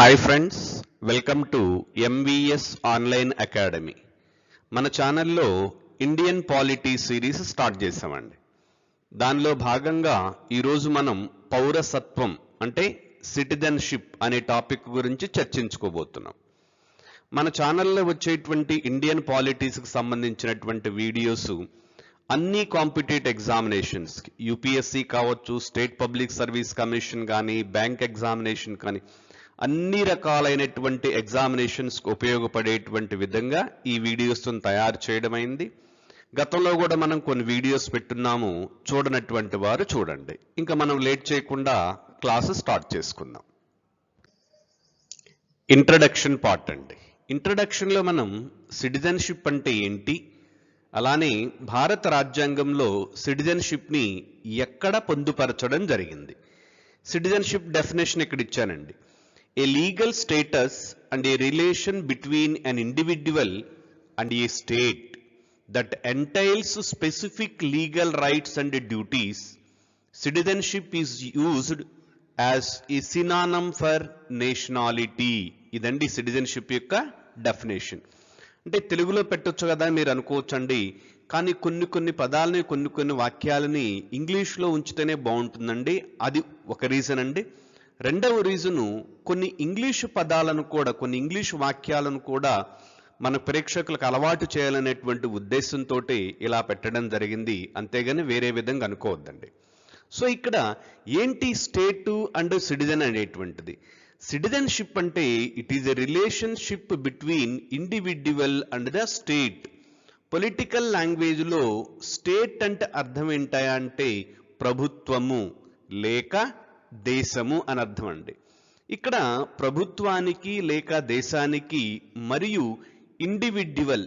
Hi friends, welcome to MVS online academy. మన ఛానల్లో Indian polity series start చేసామండి. దానిలో భాగంగా ఈరోజు మనం పౌరసత్వం అంటే సిటిజన్షిప్ అనే టాపిక్ గురించి చర్చించుకోబోతున్నాం. మన ఛానల్లో వచ్చేటువంటి ఇండియన్ పాలిటీస్కి సంబంధించినటువంటి వీడియోస్ అన్ని కాంపిటేటివ్ ఎగ్జామినేషన్స్, యూపీఎస్సీ కావచ్చు, స్టేట్ పబ్లిక్ సర్వీస్ కమిషన్ కానీ, బ్యాంక్ ఎగ్జామినేషన్ కానీ, అన్ని రకాలైనటువంటి ఎగ్జామినేషన్స్కి ఉపయోగపడేటువంటి విధంగా ఈ వీడియోస్ను తయారు చేయడమైంది. గతంలో కూడా మనం కొన్ని వీడియోస్ పెట్టున్నాము, చూడనటువంటి వారు చూడండి. ఇంకా మనం లేట్ చేయకుండా క్లాసు స్టార్ట్ చేసుకుందాం. ఇంట్రడక్షన్ పార్ట్ అండి. ఇంట్రడక్షన్లో మనం సిటిజన్షిప్ అంటే ఏంటి, అలానే భారత రాజ్యాంగంలో సిటిజన్షిప్ని ఎక్కడ పొందుపరచడం జరిగింది. సిటిజన్షిప్ డెఫినేషన్ ఇక్కడ ఇచ్చానండి. A legal status and a relation between an individual and a state that entails specific legal rights and duties. Citizenship is used as a synonym for nationality. ఇదండి సిటిజన్షిప్ యొక్క డెఫినేషన్. అంటే తెలుగులో పెట్టొచ్చు కదా మీరు అనుకోవచ్చండి, కానీ కొన్ని పదాలని కొన్ని వాక్యాలని ఇంగ్లీష్లో ఉంచితేనే బాగుంటుందండి. అది ఒక రీజన్ అండి. రెండవ రీజను, కొన్ని ఇంగ్లీషు పదాలను కూడా, కొన్ని ఇంగ్లీషు వాక్యాలను కూడా మన ప్రేక్షకులకు అలవాటు చేయాలనేటువంటి ఉద్దేశంతో ఇలా పెట్టడం జరిగింది, అంతేగాని వేరే విధంగా అనుకోవద్దండి. సో ఇక్కడ ఏంటి స్టేటు అండ్ సిటిజన్ అనేటువంటిది. సిటిజన్షిప్ అంటే it is a relationship between individual and the state. Political లాంగ్వేజ్లో స్టేట్ అంటే అర్థం ఏంటా అంటే ప్రభుత్వము లేక దేశము అని అర్థం అండి. ఇక్కడ ప్రభుత్వానికి లేక దేశానికి మరియు ఇండివిడ్యువల్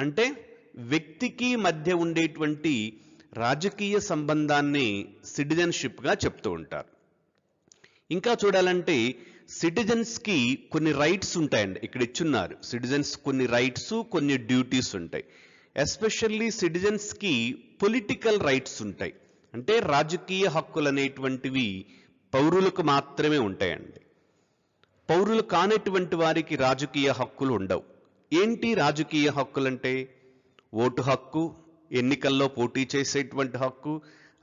అంటే వ్యక్తికి మధ్య ఉండేటువంటి రాజకీయ సంబంధాన్ని సిటిజన్షిప్గా చెప్తూ ఉంటారు. ఇంకా చూడాలంటే సిటిజన్స్కి కొన్ని రైట్స్ ఉంటాయండి. ఇక్కడ ఇచ్చున్నారు సిటిజన్స్ కొన్ని రైట్స్, కొన్ని డ్యూటీస్ ఉంటాయి. ఎస్పెషల్లీ సిటిజన్స్కి పొలిటికల్ రైట్స్ ఉంటాయి. అంటే రాజకీయ హక్కులు అనేటువంటివి పౌరులకు మాత్రమే ఉంటాయండి. పౌరులు కానటువంటి వారికి రాజకీయ హక్కులు ఉండవు. ఏంటి రాజకీయ హక్కులంటే? ఓటు హక్కు, ఎన్నికల్లో పోటీ చేసేటువంటి హక్కు,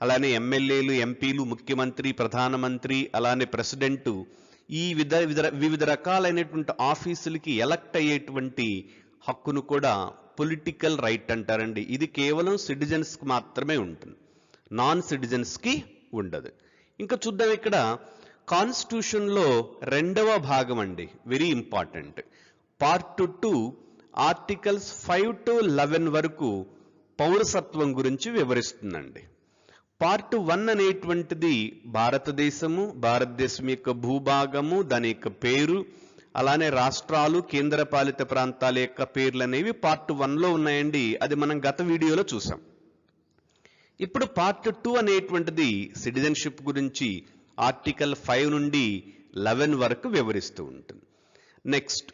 అలానే ఎమ్మెల్యేలు, ఎంపీలు, ముఖ్యమంత్రి, ప్రధానమంత్రి, అలానే ప్రెసిడెంటు, ఈ వివిధ రకాలైనటువంటి ఆఫీసులకి ఎలక్ట్ అయ్యేటువంటి హక్కును కూడా పొలిటికల్ రైట్ అంటారండి. ఇది కేవలం సిటిజన్స్కి మాత్రమే ఉంటుంది, నాన్ సిటిజన్స్కి ఉండదు. ఇంకా చూద్దాం, ఇక్కడ కాన్స్టిట్యూషన్లో రెండవ భాగం అండి, very important. Part 2 articles 5 to 11 వరకు పౌరసత్వం గురించి వివరిస్తుందండి. పార్ట్ 1 అనేటువంటిది భారతదేశం యొక్క భూభాగము, దాని యొక్క పేరు, అలానే రాష్ట్రాలు, కేంద్రపాలిత ప్రాంతాల యొక్క పేర్లు అనేవి పార్ట్ 1లో ఉన్నాయండి. అది మనం గత వీడియోలో చూసాం. ఇప్పుడు పార్ట్ 2 అనేటువంటిది సిటిజన్షిప్ గురించి ఆర్టికల్ 5 నుండి 11 వరకు వివరిస్తూ ఉంటుంది. నెక్స్ట్,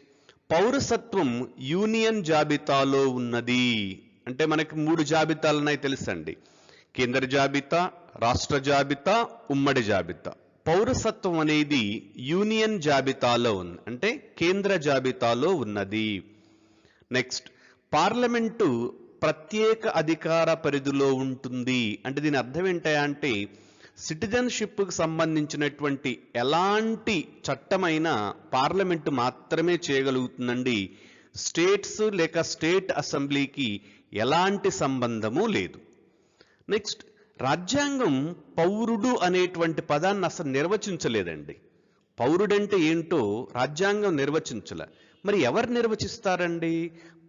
పౌరసత్వం యూనియన్ జాబితాలో ఉన్నది. అంటే మనకి 3 జాబితాలు ఉన్నాయి తెలుసండి, కేంద్ర జాబితా, రాష్ట్ర జాబితా, ఉమ్మడి జాబితా. పౌరసత్వం అనేది యూనియన్ జాబితాలో ఉంది, అంటే కేంద్ర జాబితాలో ఉన్నది. నెక్స్ట్, పార్లమెంటు ప్రత్యేక అధికార పరిధిలో ఉంటుంది. అంటే దీని అర్థం ఏంటా అంటే సిటిజన్షిప్కి సంబంధించినటువంటి ఎలాంటి చట్టమైనా పార్లమెంటు మాత్రమే చేయగలుగుతుందండి. స్టేట్స్ లేక స్టేట్ అసెంబ్లీకి ఎలాంటి సంబంధము లేదు. నెక్స్ట్, రాజ్యాంగం పౌరుడు అనేటువంటి పదాన్ని అసలు నిర్వచించలేదండి. పౌరుడంటే ఏంటో రాజ్యాంగం నిర్వచించలే. మరి ఎవరు నిర్వచిస్తారండి?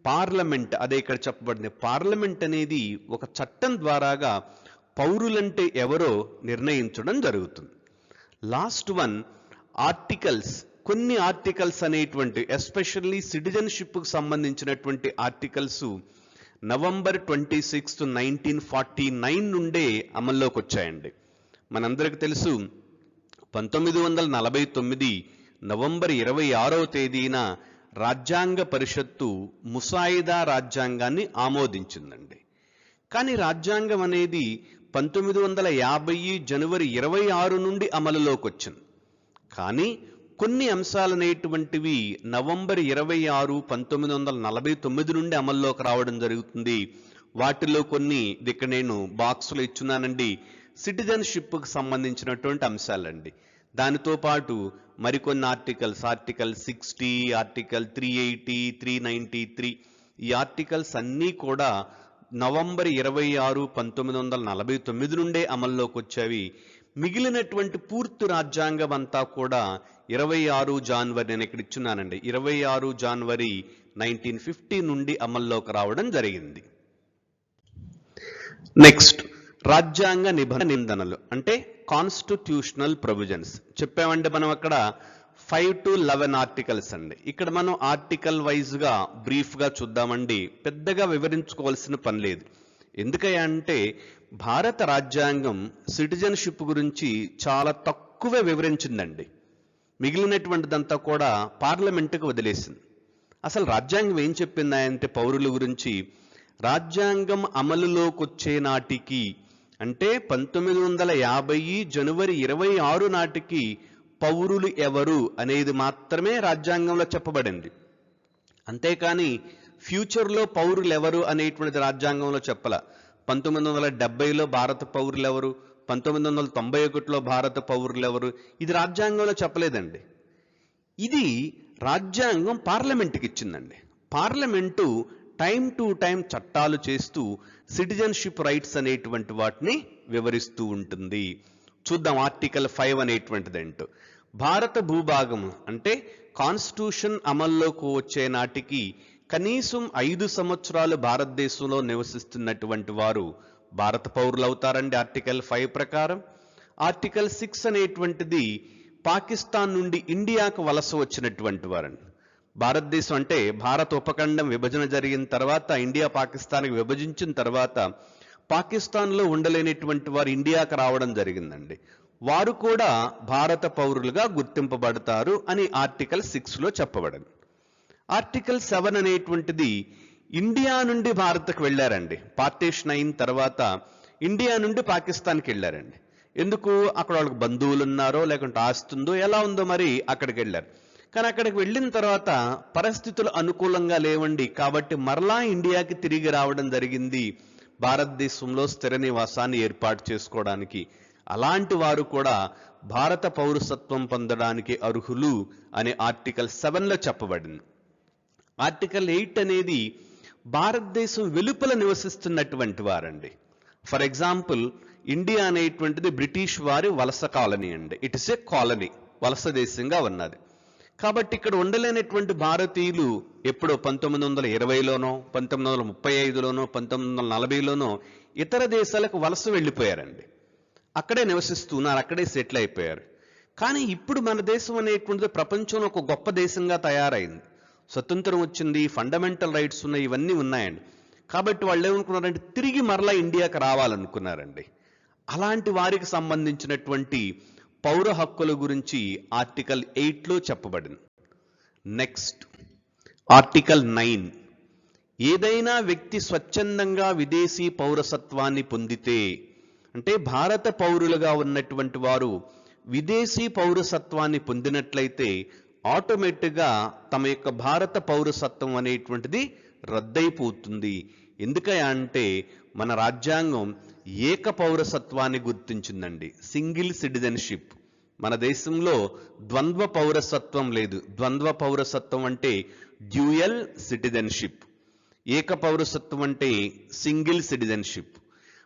పార్లమెంట్. అదే ఇక్కడ చెప్పబడింది. పార్లమెంట్ అనేది ఒక చట్టం ద్వారాగా పౌరులంటే ఎవరో నిర్ణయించడం జరుగుతుంది. Last one, articles. కొన్ని ఆర్టికల్స్ అనేటువంటి ఎస్పెషల్లీ సిటిజన్షిప్కు సంబంధించినటువంటి ఆర్టికల్స్ నవంబర్ 26, 1949 నుండే అమల్లోకి వచ్చాయండి. మనందరికి తెలుసు, 1949 నవంబర్ 26వ తేదీన రాజ్యాంగ పరిషత్తు ముసాయిదా రాజ్యాంగాన్ని ఆమోదించిందండి. కానీ రాజ్యాంగం అనేది 1950 జనవరి 26 నుండి అమలులోకి వచ్చింది. కానీ కొన్ని అంశాలు అనేటువంటివి నవంబర్ 26, 1949 నుండి అమల్లోకి రావడం జరుగుతుంది. వాటిలో కొన్ని ఇక్కడ నేను బాక్సులో ఇచ్చున్నానండి, సిటిజన్షిప్కి సంబంధించినటువంటి అంశాలండి. దానితో పాటు మరికొన్ని ఆర్టికల్ 60, ఆర్టికల్ 380, 393 ఈ ఆర్టికల్స్ అన్నీ కూడా నవంబర్ 26, 1949 నుండే అమల్లోకి వచ్చేవి. మిగిలినటువంటి పూర్తి రాజ్యాంగం అంతా కూడా 26 జనవరి, నేను ఇక్కడ ఇచ్చున్నానండి, 26 జనవరి 1950 నుండి అమల్లోకి రావడం జరిగింది. నెక్స్ట్, రాజ్యాంగ నిబంధనలు అంటే కాన్స్టిట్యూషనల్ ప్రొవిజన్స్ చెప్పామంటే మనం అక్కడ 5 to 11 ఆర్టికల్స్ అండి. ఇక్కడ మనం ఆర్టికల్ వైజ్గా బ్రీఫ్గా చూద్దామండి, పెద్దగా వివరించుకోవాల్సిన పని లేదు. ఎందుకంటే భారత రాజ్యాంగం సిటిజన్షిప్ గురించి చాలా తక్కువ వివరించిందండి. మిగిలినటువంటిదంతా కూడా పార్లమెంటుకు వదిలేసింది. అసలు రాజ్యాంగం ఏం చెప్పింది అంటే పౌరుల గురించి, రాజ్యాంగం అమలులోకి వచ్చే నాటికి అంటే 1950 జనవరి 26 నాటికి పౌరులు ఎవరు అనేది మాత్రమే రాజ్యాంగంలో చెప్పబడింది. అంతేకాని ఫ్యూచర్లో పౌరులు ఎవరు అనేటువంటిది రాజ్యాంగంలో చెప్పల. 1970లో భారత పౌరులు ఎవరు, 1991లో భారత పౌరులు ఎవరు, ఇది రాజ్యాంగంలో చెప్పలేదండి. ఇది రాజ్యాంగం పార్లమెంటుకి ఇచ్చిందండి. పార్లమెంటు టైం టు టైం చట్టాలు చేస్తూ సిటిజన్షిప్ రైట్స్ అనేటువంటి వాటిని వివరిస్తూ ఉంటుంది. చూద్దాం ఆర్టికల్ 5 అనేటువంటిది ఏంటో. భారత భూభాగం అంటే కాన్స్టిట్యూషన్ అమల్లోకి వచ్చే నాటికి కనీసం 5 సంవత్సరాలు భారతదేశంలో నివసిస్తున్నటువంటి వారు భారత పౌరులు అవుతారండి ఆర్టికల్ 5 ప్రకారం. ఆర్టికల్ 6 అనేటువంటిది పాకిస్తాన్ నుండి ఇండియాకు వలస వచ్చినటువంటి వారండి. భారతదేశం అంటే భారత ఉపఖండం విభజన జరిగిన తర్వాత, ఇండియా పాకిస్తాన్కి విభజించిన తర్వాత పాకిస్తాన్లో ఉండలేనటువంటి వారు ఇండియాకు రావడం జరిగిందండి. వారు కూడా భారత పౌరులుగా గుర్తింపబడతారు అని ఆర్టికల్ 6లో చెప్పబడింది. ఆర్టికల్ 7 అనేటువంటిది ఇండియా నుండి భారత్కు వెళ్ళారండి. పార్టీషన్ అయిన తర్వాత ఇండియా నుండి పాకిస్తాన్కి వెళ్ళారండి. ఎందుకు? అక్కడ వాళ్ళకి బంధువులు ఉన్నారో లేకుంటే ఆస్తుందో ఎలా ఉందో మరి అక్కడికి వెళ్ళారు. కానీ అక్కడికి వెళ్ళిన తర్వాత పరిస్థితులు అనుకూలంగా లేవండి, కాబట్టి మరలా ఇండియాకి తిరిగి రావడం జరిగింది భారతదేశంలో స్థిర నివాసాన్ని ఏర్పాటు చేసుకోవడానికి. అలాంటి వారు కూడా భారత పౌరసత్వం పొందడానికి అర్హులు అని ఆర్టికల్ 7లో చెప్పబడింది. ఆర్టికల్ 8 అనేది భారతదేశం వెలుపల నివసిస్తున్నటువంటి వారండి. ఫర్ ఎగ్జాంపుల్, ఇండియా అనేటువంటిది బ్రిటిష్ వారి వలస కాలనీ అండి. ఇట్ ఇస్ ఏ కాలనీ, వలస దేశంగా ఉన్నది. కాబట్టి ఇక్కడ ఉండలేనటువంటి భారతీయులు ఎప్పుడో 1920లోనో 1935లోనో 1940లోనో ఇతర దేశాలకు వలస వెళ్ళిపోయారండి. అక్కడే నివసిస్తున్నారు, అక్కడే సెటిల్ అయిపోయారు. కానీ ఇప్పుడు మన దేశం అనేటువంటిది ప్రపంచంలో ఒక గొప్ప దేశంగా తయారైంది. స్వతంత్రం వచ్చింది, ఫండమెంటల్ రైట్స్ ఉన్నాయి, ఇవన్నీ ఉన్నాయండి. కాబట్టి వాళ్ళు ఏమనుకున్నారంటే తిరిగి మరలా ఇండియాకి రావాలనుకున్నారండి. అలాంటి వారికి సంబంధించినటువంటి పౌర హక్కుల గురించి ఆర్టికల్ 8లో చెప్పబడింది. Next, article 9. ఏదైనా వ్యక్తి స్వచ్ఛందంగా విదేశీ పౌరసత్వాన్ని పొందితే, అంటే భారత పౌరులుగా ఉన్నటువంటి వారు విదేశీ పౌరసత్వాన్ని పొందినట్లయితే ఆటోమేటిక్గా తమ యొక్క భారత పౌరసత్వం అనేటువంటిది రద్దయిపోతుంది. ఎందుకంటే మన రాజ్యాంగం ఏక పౌరసత్వాన్ని గుర్తించిందండి, సింగిల్ సిటిజన్షిప్. మన దేశంలో ద్వంద్వ పౌరసత్వం లేదు. ద్వంద్వ పౌరసత్వం అంటే డ్యూయల్ సిటిజన్షిప్, ఏక పౌరసత్వం అంటే సింగిల్ సిటిజన్షిప్.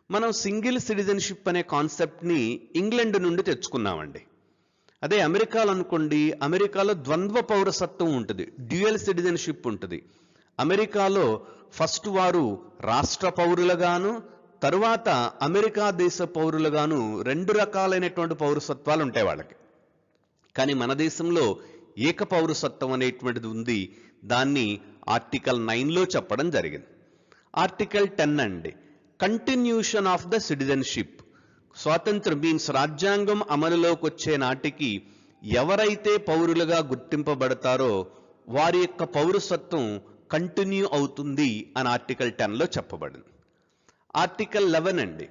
మనం సింగిల్ సిటిజన్షిప్ అనే కాన్సెప్ట్ని ఇంగ్లాండ్ నుండి తెచ్చుకున్నామండి. అదే అమెరికాలో అనుకోండి, అమెరికాలో ద్వంద్వ పౌరసత్వం ఉంటుంది, డ్యూయల్ సిటిజన్షిప్ ఉంటుంది. అమెరికాలో ఫస్ట్ వారు రాష్ట్ర పౌరులుగాను, తరువాత అమెరికా దేశ పౌరులుగాను 2 రకాలైనటువంటి పౌరసత్వాలు ఉంటాయి వాళ్ళకి. కానీ మన దేశంలో ఏక పౌరసత్వం అనేటువంటిది ఉంది. దాన్ని ఆర్టికల్ 9లో చెప్పడం జరిగింది. ఆర్టికల్ 10 అండి, కంటిన్యూషన్ ఆఫ్ ద సిటిజన్షిప్. స్వాతంత్రం మీన్స్ రాజ్యాంగం అమలులోకి వచ్చే నాటికి ఎవరైతే పౌరులుగా గుర్తింపబడతారో వారి యొక్క పౌరసత్వం కంటిన్యూ అవుతుంది అని ఆర్టికల్ 10లో చెప్పబడింది. ఆర్టికల్ 11 అండి,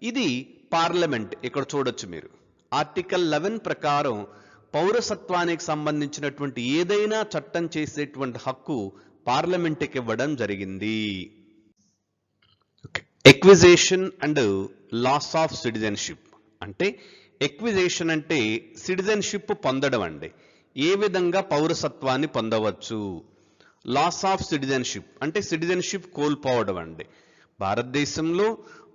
ఇది పార్లమెంట్. ఇక్కడ చూడొచ్చు మీరు. ఆర్టికల్ 11 ప్రకారం పౌరసత్వానికి సంబంధించినటువంటి ఏదైనా చట్టం చేసేటువంటి హక్కు పార్లమెంట్కి ఇవ్వడం జరిగింది. Acquisition and loss of citizenship అంటే ఎక్విజేషన్ అంటే సిటిజన్షిప్ పొందడం అండి. ఏ విధంగా పౌరసత్వాన్ని పొందవచ్చు. లాస్ ఆఫ్ సిటిజన్షిప్ అంటే సిటిజన్షిప్ కోల్పోవడం అండి. భారతదేశంలో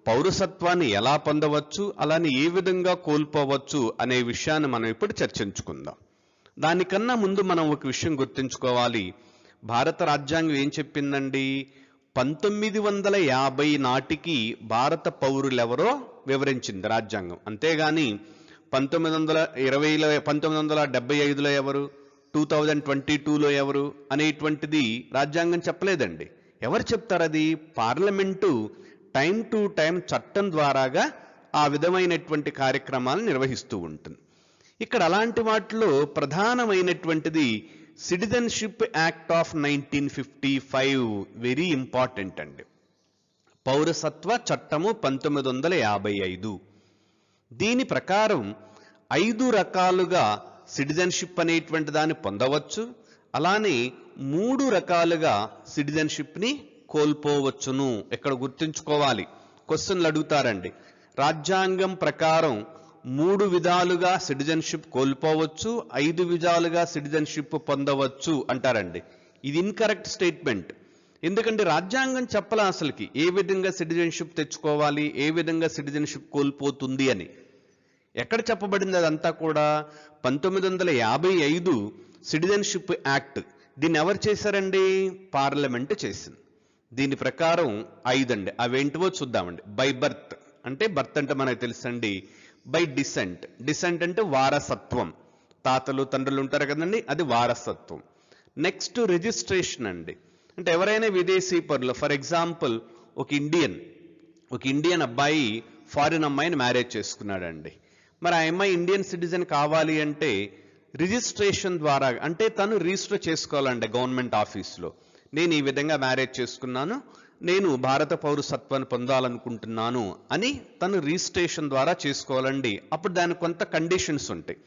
పౌరసత్వాన్ని ఎలా పొందవచ్చు, అలానే ఏ విధంగా కోల్పోవచ్చు అనే విషయాన్ని మనం ఇప్పుడు చర్చించుకుందాం. దానికన్నా ముందు మనం ఒక విషయం గుర్తుంచుకోవాలి. భారత రాజ్యాంగం ఏం చెప్పిందండి? 1950 నాటికి భారత పౌరులెవరో వివరించింది రాజ్యాంగం. అంతేగాని 1975లో ఎవరు, 2022లో ఎవరు అనేటువంటిది రాజ్యాంగం చెప్పలేదండి. ఎవరు చెప్తారు? అది పార్లమెంటు టైం టు టైం చట్టం ద్వారాగా ఆ విధమైనటువంటి కార్యక్రమాలను నిర్వహిస్తూ ఉంటుంది. ఇక్కడ అలాంటి వాటిలో ప్రధానమైనటువంటిది citizenship act of 1955 very important అండి. పౌరసత్వ చట్టము 1955. దీని ప్రకారం 5 రకాలుగా సిటిజన్షిప్ అనేటువంటి దాన్ని పొందవచ్చు. అలానే 3 రకాలుగా సిటిజన్షిప్ని కోల్పోవచ్చును. ఇక్కడ గుర్తుంచుకోవాలి, క్వశ్చన్లు అడుగుతారండి. రాజ్యాంగం ప్రకారం 3 విధాలుగా సిటిజన్షిప్ కోల్పోవచ్చు, 5 విధాలుగా సిటిజన్షిప్ పొందవచ్చు అంటారండి. ఇది ఇన్కరెక్ట్ స్టేట్మెంట్. ఎందుకంటే రాజ్యాంగం చెప్పలే అసలుకి ఏ విధంగా సిటిజన్షిప్ తెచ్చుకోవాలి, ఏ విధంగా సిటిజన్షిప్ కోల్పోతుంది అని. ఎక్కడ చెప్పబడింది? అదంతా కూడా 1955 సిటిజన్షిప్ యాక్ట్. దీన్ని ఎవరు చేశారండి? పార్లమెంట్ చేసింది. దీని ప్రకారం 5 అండి. అవేంటివో చూద్దామండి. బై బర్త్ అంటే బర్త్ అంటే మనకు తెలుసండి. బై డిసెంట్, డిసెంట్ అంటే వారసత్వం, తాతలు తండ్రులు ఉంటారు కదండి, అది వారసత్వం. నెక్స్ట్ రిజిస్ట్రేషన్ అండి. అంటే ఎవరైనా విదేశీ పరులు, ఫర్ ఎగ్జాంపుల్ ఒక ఇండియన్ అబ్బాయి ఫారిన్ అమ్మాయిని మ్యారేజ్ చేసుకున్నాడండి. మరి ఆ అమ్మాయి ఇండియన్ సిటిజన్ కావాలి అంటే రిజిస్ట్రేషన్ ద్వారా, అంటే తను రిజిస్టర్ చేసుకోవాలండి గవర్నమెంట్ ఆఫీస్లో. నేను ఈ విధంగా మ్యారేజ్ చేసుకున్నాను, నేను భారత పౌరసత్వాన్ని పొందాలనుకుంటున్నాను అని తను రిజిస్ట్రేషన్ ద్వారా చేసుకోవాలండి. అప్పుడు దానికి కొంత కండిషన్స్ ఉంటాయి.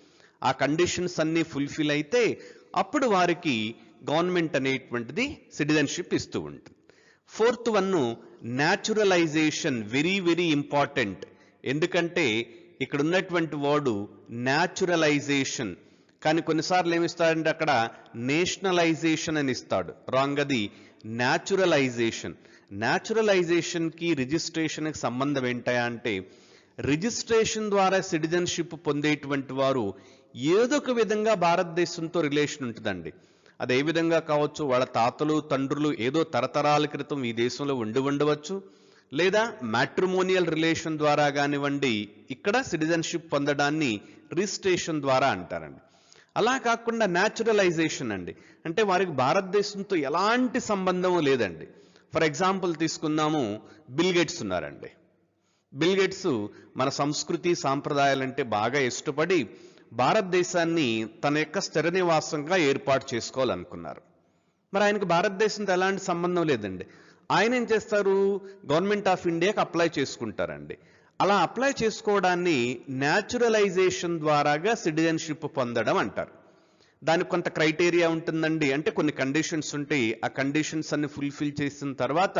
ఆ కండిషన్స్ అన్నీ ఫుల్ఫిల్ అయితే అప్పుడు వారికి గవర్నమెంట్ అనేటువంటిది సిటిజన్షిప్ ఇస్తూ ఉంటుంది. 4th one naturalisation. Very very important. ఎందుకంటే ఇక్కడ ఉన్నటువంటి వర్డ్ న్యాచురలైజేషన్, కానీ కొన్నిసార్లు ఏమిస్తాడంటే అక్కడ నేషనలైజేషన్ అని ఇస్తాడు. రాంగ్. అది న్యాచురలైజేషన్. న్యాచురలైజేషన్కి రిజిస్ట్రేషన్కి సంబంధం ఏంటా అంటే రిజిస్ట్రేషన్ ద్వారా సిటిజన్షిప్ పొందేటువంటి వారు ఏదో ఒక విధంగా భారతదేశంతో రిలేషన్ ఉంటుందండి. అది ఏ విధంగా కావచ్చు, వాళ్ళ తాతలు తండ్రులు ఏదో తరతరాల క్రితం ఈ దేశంలో ఉండవచ్చు, లేదా మ్యాట్రిమోనియల్ రిలేషన్ ద్వారా కానివ్వండి ఇక్కడ సిటిజన్షిప్ పొందడాన్ని రిజిస్ట్రేషన్ ద్వారా అంటారండి. అలా కాకుండా న్యాచురలైజేషన్ అండి, అంటే వారికి భారతదేశంతో ఎలాంటి సంబంధం లేదండి. ఫర్ ఎగ్జాంపుల్ తీసుకుందాము, బిల్ గేట్స్ ఉన్నారండి. బిల్ గేట్స్ మన సంస్కృతి సాంప్రదాయాలంటే బాగా ఇష్టపడి భారతదేశాన్ని తన యొక్క స్థిర నివాసంగా ఏర్పాటు చేసుకోవాలనుకున్నారు. మరి ఆయనకు భారతదేశంతో ఎలాంటి సంబంధం లేదండి. ఆయన ఏం చేస్తారు? గవర్నమెంట్ ఆఫ్ ఇండియాకి అప్లై చేసుకుంటారండి. అలా అప్లై చేసుకోవడాన్ని న్యాచురలైజేషన్ ద్వారాగా సిటిజన్షిప్ పొందడం అంటారు. దానికి కొంత క్రైటీరియా ఉంటుందండి, అంటే కొన్ని కండిషన్స్ ఉంటాయి. ఆ కండిషన్స్ అన్ని ఫుల్ఫిల్ చేసిన తర్వాత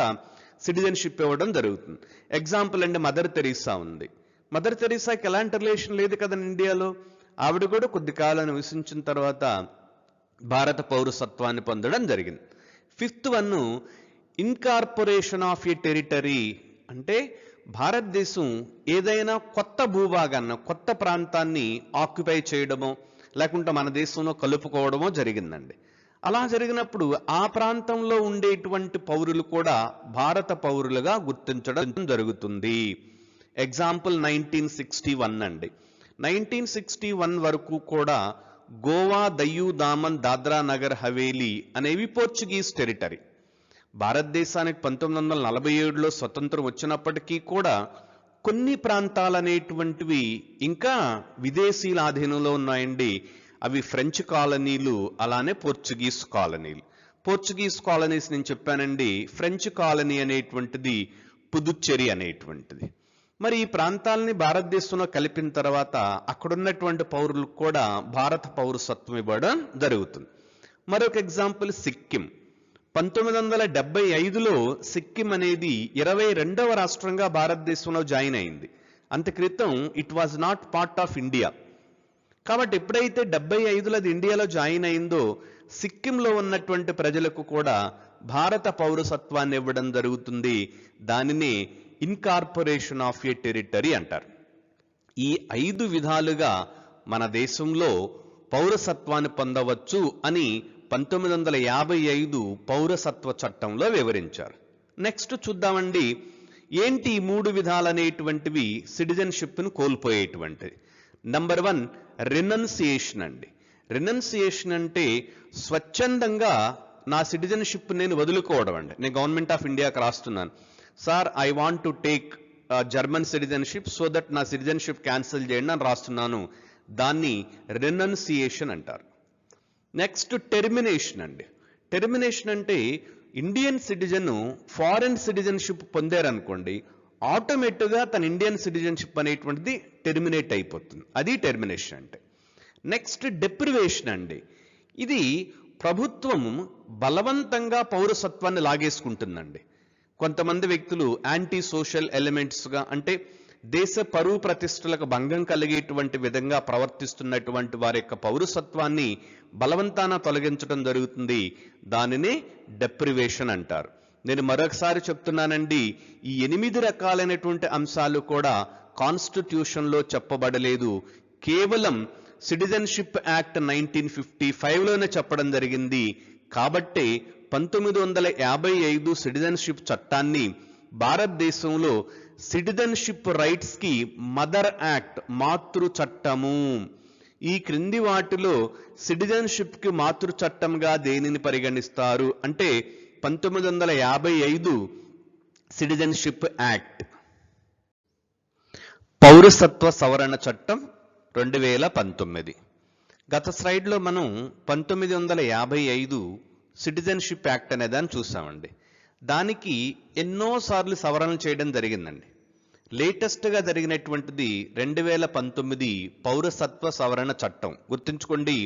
సిటిజన్షిప్ ఇవ్వడం జరుగుతుంది. ఎగ్జాంపుల్ అండి, మదర్ తెరీసా ఉంది. మదర్ తెరీసాకి ఎలాంటి రిలేషన్ లేదు కదండి ఇండియాలో. ఆవిడ కూడా కొద్ది కాలం నివసించిన తర్వాత భారత పౌరసత్వాన్ని పొందడం జరిగింది. 5th one incorporation of a territory. అంటే భారతదేశం ఏదైనా కొత్త భూభాగాన్ని, కొత్త ప్రాంతాన్ని ఆక్యుపై చేయడమో లేకుంటే మన దేశంలో కలుపుకోవడమో జరిగిందండి. అలా జరిగినప్పుడు ఆ ప్రాంతంలో ఉండేటువంటి పౌరులు కూడా భారత పౌరులుగా గుర్తించడం జరుగుతుంది. ఎగ్జాంపుల్ 1961 అండి. 1961 వరకు కూడా గోవా, దయ్యూ దామన్, దాద్రా నగర్ హవేలీ అనేవి పోర్చుగీస్ టెరిటరీ. భారతదేశానికి 1947లో స్వతంత్రం వచ్చినప్పటికీ కూడా కొన్ని ప్రాంతాలు అనేటువంటివి ఇంకా విదేశీల ఆధీనంలో ఉన్నాయండి. అవి ఫ్రెంచ్ కాలనీలు, అలానే పోర్చుగీస్ కాలనీలు. పోర్చుగీస్ కాలనీస్ నేను చెప్పానండి. ఫ్రెంచ్ కాలనీ అనేటువంటిది పుదుచ్చేరి అనేటువంటిది. మరి ఈ ప్రాంతాలని భారతదేశంలో కలిపిన తర్వాత అక్కడున్నటువంటి పౌరులకు కూడా భారత పౌరసత్వం ఇవ్వడం జరుగుతుంది. మరొక ఎగ్జాంపుల్ సిక్కిం. 1975లో సిక్కిం అనేది 22వ రాష్ట్రంగా భారతదేశంలో జాయిన్ అయింది. అంత క్రితం it was not part of India. కాబట్టి ఎప్పుడైతే 75లో అది ఇండియాలో జాయిన్ అయిందో సిక్కింలో ఉన్నటువంటి ప్రజలకు కూడా భారత పౌరసత్వాన్ని ఇవ్వడం జరుగుతుంది. దానిని ఇన్కార్పొరేషన్ ఆఫ్ ఏ టెరిటరీ అంటారు. ఈ 5 విధాలుగా మన దేశంలో పౌరసత్వాన్ని పొందవచ్చు అని 1955 పౌరసత్వ చట్టంలో వివరించారు. నెక్స్ట్ చూద్దామండి, ఏంటి ఈ 3 విధాలనేటువంటివి సిటిజన్షిప్ను కోల్పోయేటువంటిది. నంబర్ 1 రెనౌన్సియేషన్ అండి. రెనౌన్సియేషన్ అంటే స్వచ్ఛందంగా నా సిటిజన్షిప్ నేను వదులుకోవడం అండి. నేను గవర్నమెంట్ ఆఫ్ ఇండియాకి రాస్తున్నాను, sir I want to take German citizenship so that నా సిటిజన్షిప్ క్యాన్సిల్ చేయండి అని రాస్తున్నాను. దాన్ని రెనౌన్సియేషన్ అంటారు. నెక్స్ట్ టెర్మినేషన్ అండి. టెర్మినేషన్ అంటే ఇండియన్ సిటిజన్ ఫారెన్ సిటిజన్షిప్ పొందారనుకోండి, ఆటోమేటిక్గా తన ఇండియన్ సిటిజన్షిప్ అనేటువంటిది టెర్మినేట్ అయిపోతుంది. అది టెర్మినేషన్ అంటే. నెక్స్ట్ డెప్రివేషన్ అండి. ఇది ప్రభుత్వం బలవంతంగా పౌరసత్వాన్ని లాగేసుకుంటుందండి. కొంతమంది వ్యక్తులు యాంటీ సోషల్ ఎలిమెంట్స్గా, అంటే దేశ పరువు ప్రతిష్టలకు భంగం కలిగేటువంటి విధంగా ప్రవర్తిస్తున్నటువంటి వారి యొక్క పౌరసత్వాన్ని బలవంతాన తొలగించడం జరుగుతుంది. దానినే డెప్రివేషన్ అంటారు. నేను మరొకసారి చెప్తున్నానండి, ఈ 8 రకాలైనటువంటి అంశాలు కూడా కాన్స్టిట్యూషన్లో చెప్పబడలేదు. కేవలం సిటిజన్షిప్ యాక్ట్ 1955లోనే చెప్పడం జరిగింది. కాబట్టే 1955 సిటిజన్షిప్ చట్టాన్ని భారతదేశంలో సిటిజన్షిప్ రైట్స్ కి మదర్ యాక్ట్, మాతృ చట్టము. ఈ క్రింది వాటిలో సిటిజన్షిప్ కి మాతృ చట్టంగా దేనిని పరిగణిస్తారు అంటే 1955 సిటిజన్షిప్ యాక్ట్. పౌరసత్వ సవరణ చట్టం 2019. గత స్లైడ్లో మనం 1955 సిటిజన్షిప్ యాక్ట్ అనే దాన్ని చూసామండి. దానికి ఎన్నోసార్లు సవరణలు చేయడం జరిగిందండి. లేటెస్ట్గా జరిగినటువంటిది 2019 పౌరసత్వ సవరణ చట్టం. గుర్తుంచుకోండి,